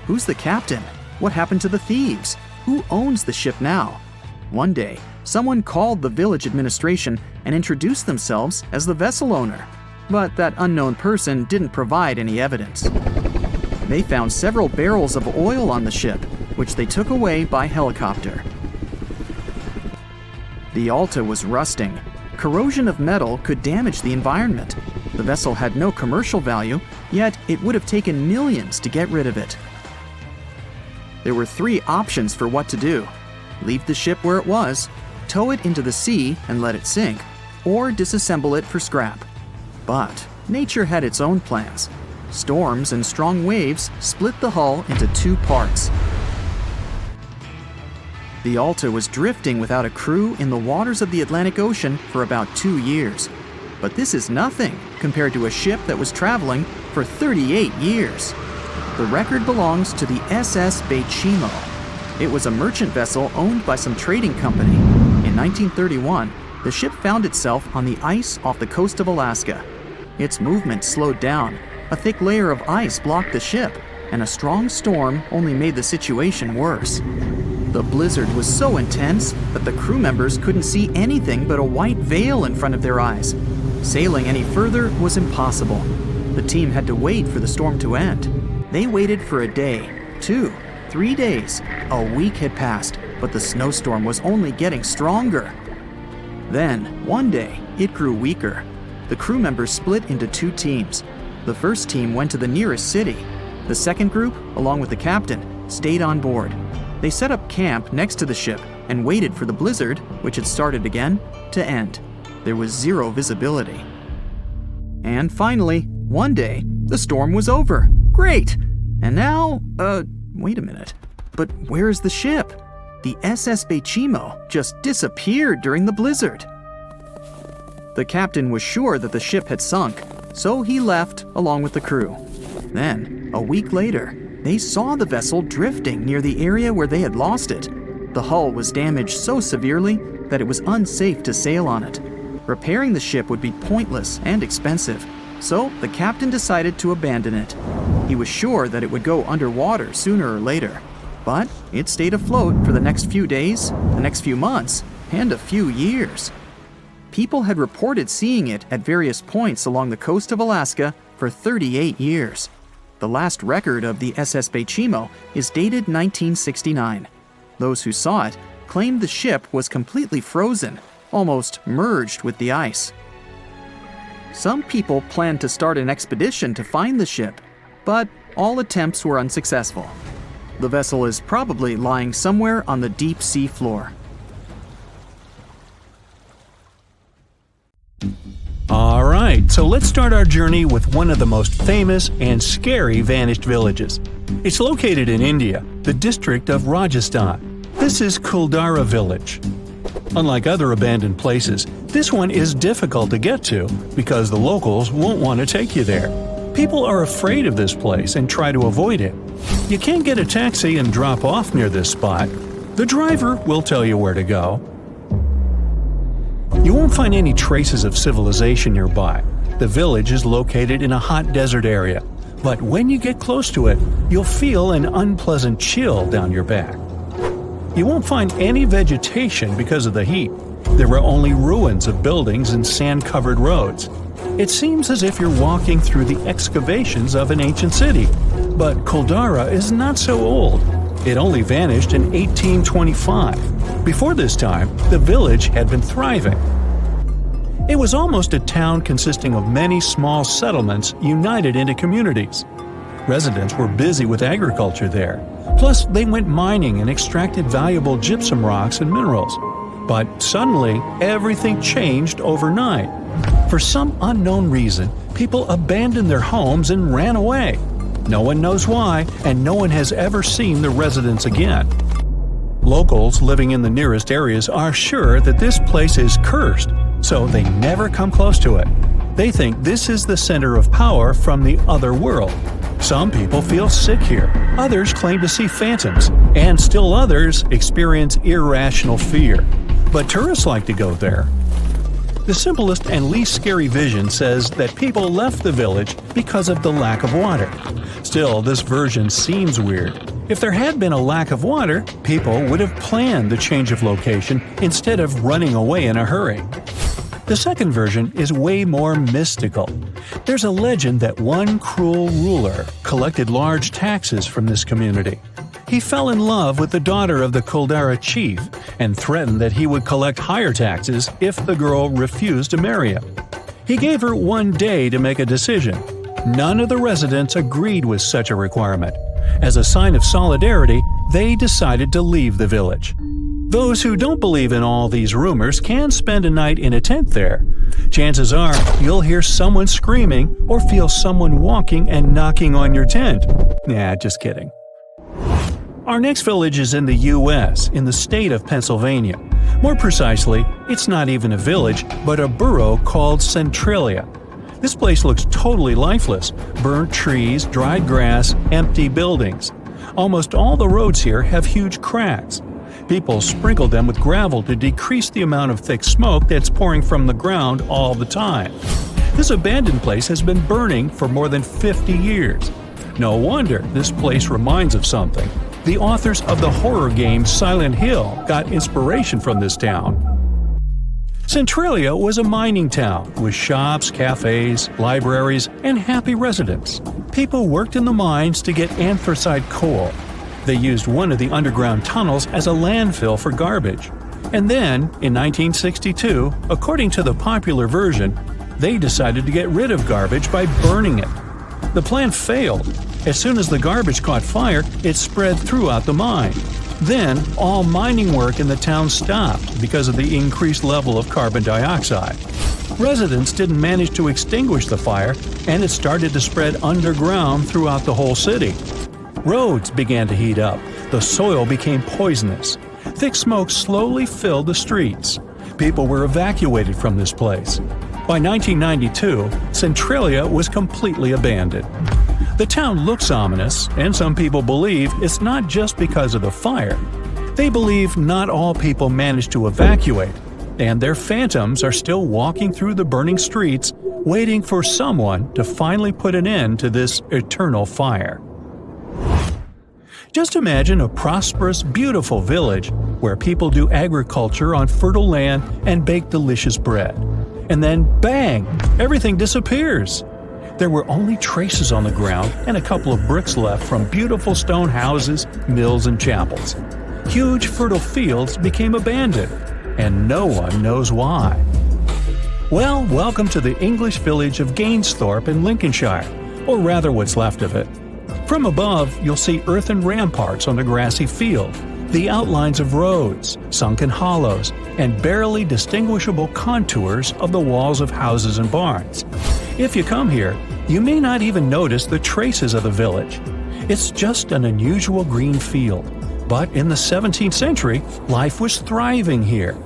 Who's the captain? What happened to the thieves? Who owns the ship now? One day, someone called the village administration and introduced themselves as the vessel owner. But that unknown person didn't provide any evidence. They found several barrels of oil on the ship, which they took away by helicopter. The Alta was rusting. Corrosion of metal could damage the environment. The vessel had no commercial value, yet it would have taken millions to get rid of it. There were 3 options for what to do: leave the ship where it was, tow it into the sea and let it sink, or disassemble it for scrap. But nature had its own plans. Storms and strong waves split the hull into 2 parts. The Alta was drifting without a crew in the waters of the Atlantic Ocean for about 2 years. But this is nothing compared to a ship that was traveling for 38 years. The record belongs to the SS Beichimo. It was a merchant vessel owned by some trading company. In 1931, the ship found itself on the ice off the coast of Alaska. Its movement slowed down. A thick layer of ice blocked the ship, and a strong storm only made the situation worse. The blizzard was so intense that the crew members couldn't see anything but a white veil in front of their eyes. Sailing any further was impossible. The team had to wait for the storm to end. They waited for a day, 2, 3 days. A week had passed, but the snowstorm was only getting stronger. Then, one day, it grew weaker. The crew members split into 2 teams. The first team went to the nearest city. The second group, along with the captain, stayed on board. They set up camp next to the ship and waited for the blizzard, which had started again, to end. There was 0 visibility. And finally, one day, the storm was over. Great! And now, wait a minute. But where's the ship? The SS Beichimo just disappeared during the blizzard. The captain was sure that the ship had sunk, so he left along with the crew. Then, a week later, they saw the vessel drifting near the area where they had lost it. The hull was damaged so severely that it was unsafe to sail on it. Repairing the ship would be pointless and expensive, so the captain decided to abandon it. He was sure that it would go underwater sooner or later, but it stayed afloat for the next few days, the next few months, and a few years. People had reported seeing it at various points along the coast of Alaska for 38 years. The last record of the SS Beichimo is dated 1969. Those who saw it claimed the ship was completely frozen, almost merged with the ice. Some people planned to start an expedition to find the ship, but all attempts were unsuccessful. The vessel is probably lying somewhere on the deep sea floor. So let's start our journey with one of the most famous and scary vanished villages. It's located in India, the district of Rajasthan. This is Kuldara village. Unlike other abandoned places, this one is difficult to get to because the locals won't want to take you there. People are afraid of this place and try to avoid it. You can't get a taxi and drop off near this spot. The driver will tell you where to go. You won't find any traces of civilization nearby. The village is located in a hot desert area, but when you get close to it, you'll feel an unpleasant chill down your back. You won't find any vegetation because of the heat. There are only ruins of buildings and sand-covered roads. It seems as if you're walking through the excavations of an ancient city. But Kuldara is not so old. It only vanished in 1825. Before this time, the village had been thriving. It was almost a town consisting of many small settlements united into communities. Residents were busy with agriculture there. Plus, they went mining and extracted valuable gypsum rocks and minerals. But suddenly, everything changed overnight. For some unknown reason, people abandoned their homes and ran away. No one knows why, and no one has ever seen the residents again. Locals living in the nearest areas are sure that this place is cursed, so they never come close to it. They think this is the center of power from the other world. Some people feel sick here, others claim to see phantoms, and still others experience irrational fear. But tourists like to go there. The simplest and least scary vision says that people left the village because of the lack of water. Still, this version seems weird. If there had been a lack of water, people would have planned the change of location instead of running away in a hurry. The second version is way more mystical. There's a legend that one cruel ruler collected large taxes from this community. He fell in love with the daughter of the Kuldara chief and threatened that he would collect higher taxes if the girl refused to marry him. He gave her 1 day to make a decision. None of the residents agreed with such a requirement. As a sign of solidarity, they decided to leave the village. Those who don't believe in all these rumors can spend a night in a tent there. Chances are you'll hear someone screaming or feel someone walking and knocking on your tent. Nah, just kidding. Our next village is in the U.S., in the state of Pennsylvania. More precisely, it's not even a village, but a borough called Centralia. This place looks totally lifeless. Burnt trees, dried grass, empty buildings. Almost all the roads here have huge cracks. People sprinkle them with gravel to decrease the amount of thick smoke that's pouring from the ground all the time. This abandoned place has been burning for more than 50 years. No wonder this place reminds of something. The authors of the horror game Silent Hill got inspiration from this town. Centralia was a mining town with shops, cafes, libraries, and happy residents. People worked in the mines to get anthracite coal. They used one of the underground tunnels as a landfill for garbage. And then, in 1962, according to the popular version, they decided to get rid of garbage by burning it. The plan failed. As soon as the garbage caught fire, it spread throughout the mine. Then, all mining work in the town stopped because of the increased level of carbon dioxide. Residents didn't manage to extinguish the fire, and it started to spread underground throughout the whole city. Roads began to heat up. The soil became poisonous. Thick smoke slowly filled the streets. People were evacuated from this place. By 1992, Centralia was completely abandoned. The town looks ominous, and some people believe it's not just because of the fire. They believe not all people managed to evacuate, and their phantoms are still walking through the burning streets, waiting for someone to finally put an end to this eternal fire. Just imagine a prosperous, beautiful village where people do agriculture on fertile land and bake delicious bread. And then, bang! Everything disappears. There were only traces on the ground and a couple of bricks left from beautiful stone houses, mills, and chapels. Huge fertile fields became abandoned, and no one knows why. Well, welcome to the English village of Gainsthorpe in Lincolnshire, or rather what's left of it. From above, you'll see earthen ramparts on a grassy field, the outlines of roads, sunken hollows, and barely distinguishable contours of the walls of houses and barns. If you come here, you may not even notice the traces of the village. It's just an unusual green field. But in the 17th century, life was thriving here.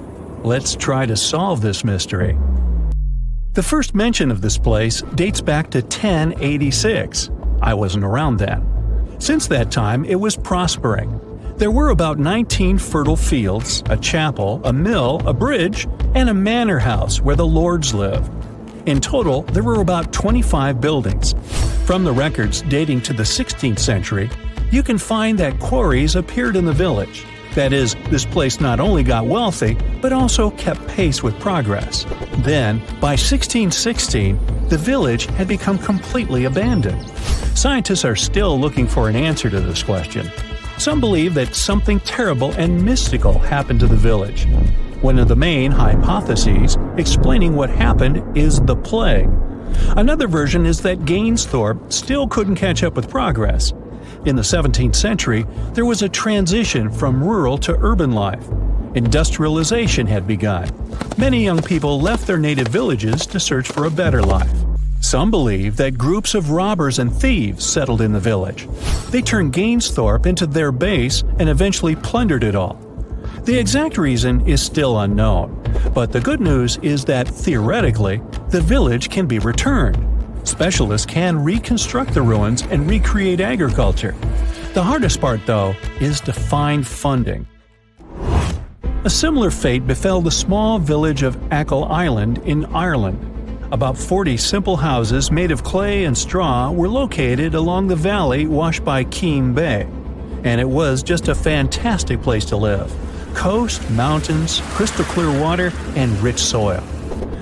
Let's try to solve this mystery. The first mention of this place dates back to 1086. I wasn't around then. Since that time, it was prospering. There were about 19 fertile fields, a chapel, a mill, a bridge, and a manor house where the lords lived. In total, there were about 25 buildings. From the records dating to the 16th century, you can find that quarries appeared in the village. That is, this place not only got wealthy, but also kept pace with progress. Then, by 1616, the village had become completely abandoned. Scientists are still looking for an answer to this question. Some believe that something terrible and mystical happened to the village. One of the main hypotheses explaining what happened is the plague. Another version is that Gainsthorpe still couldn't catch up with progress. In the 17th century, there was a transition from rural to urban life. Industrialization had begun. Many young people left their native villages to search for a better life. Some believe that groups of robbers and thieves settled in the village. They turned Gainsthorpe into their base and eventually plundered it all. The exact reason is still unknown, but the good news is that, theoretically, the village can be returned. Specialists can reconstruct the ruins and recreate agriculture. The hardest part, though, is to find funding. A similar fate befell the small village of Achill Island in Ireland. About 40 simple houses made of clay and straw were located along the valley washed by Keem Bay. And it was just a fantastic place to live. Coast, mountains, crystal clear water, and rich soil.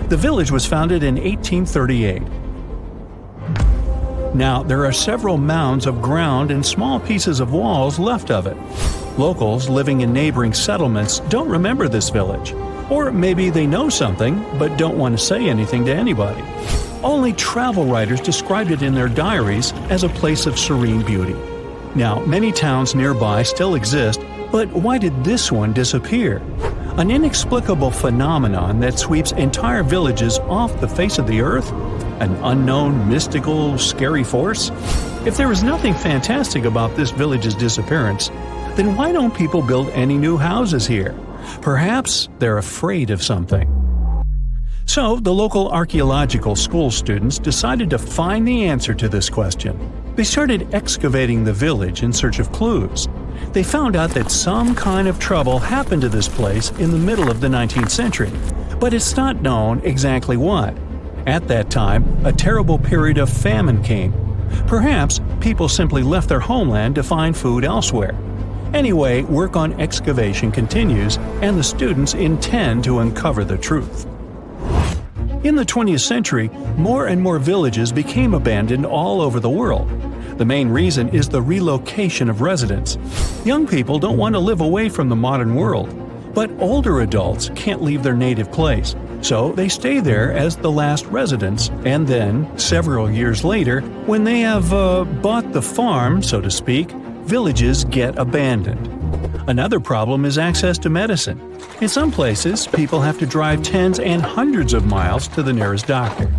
The village was founded in 1838. Now, there are several mounds of ground and small pieces of walls left of it. Locals living in neighboring settlements don't remember this village. Or maybe they know something, but don't want to say anything to anybody. Only travel writers described it in their diaries as a place of serene beauty. Now, many towns nearby still exist, but why did this one disappear? An inexplicable phenomenon that sweeps entire villages off the face of the earth? An unknown, mystical, scary force? If there is nothing fantastic about this village's disappearance, then why don't people build any new houses here? Perhaps they're afraid of something. So, the local archaeological school students decided to find the answer to this question. They started excavating the village in search of clues. They found out that some kind of trouble happened to this place in the middle of the 19th century, but it's not known exactly what. At that time, a terrible period of famine came. Perhaps people simply left their homeland to find food elsewhere. Anyway, work on excavation continues, and the students intend to uncover the truth. In the 20th century, more and more villages became abandoned all over the world. The main reason is the relocation of residents. Young people don't want to live away from the modern world, but older adults can't leave their native place, so they stay there as the last residents, and then, several years later, when they have bought the farm, so to speak, villages get abandoned. Another problem is access to medicine. In some places, people have to drive tens and hundreds of miles to the nearest doctor.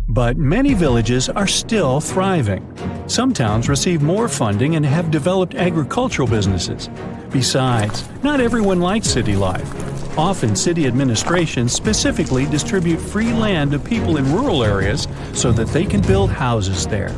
But many villages are still thriving. Some towns receive more funding and have developed agricultural businesses. Besides, not everyone likes city life. Often city administrations specifically distribute free land to people in rural areas so that they can build houses there.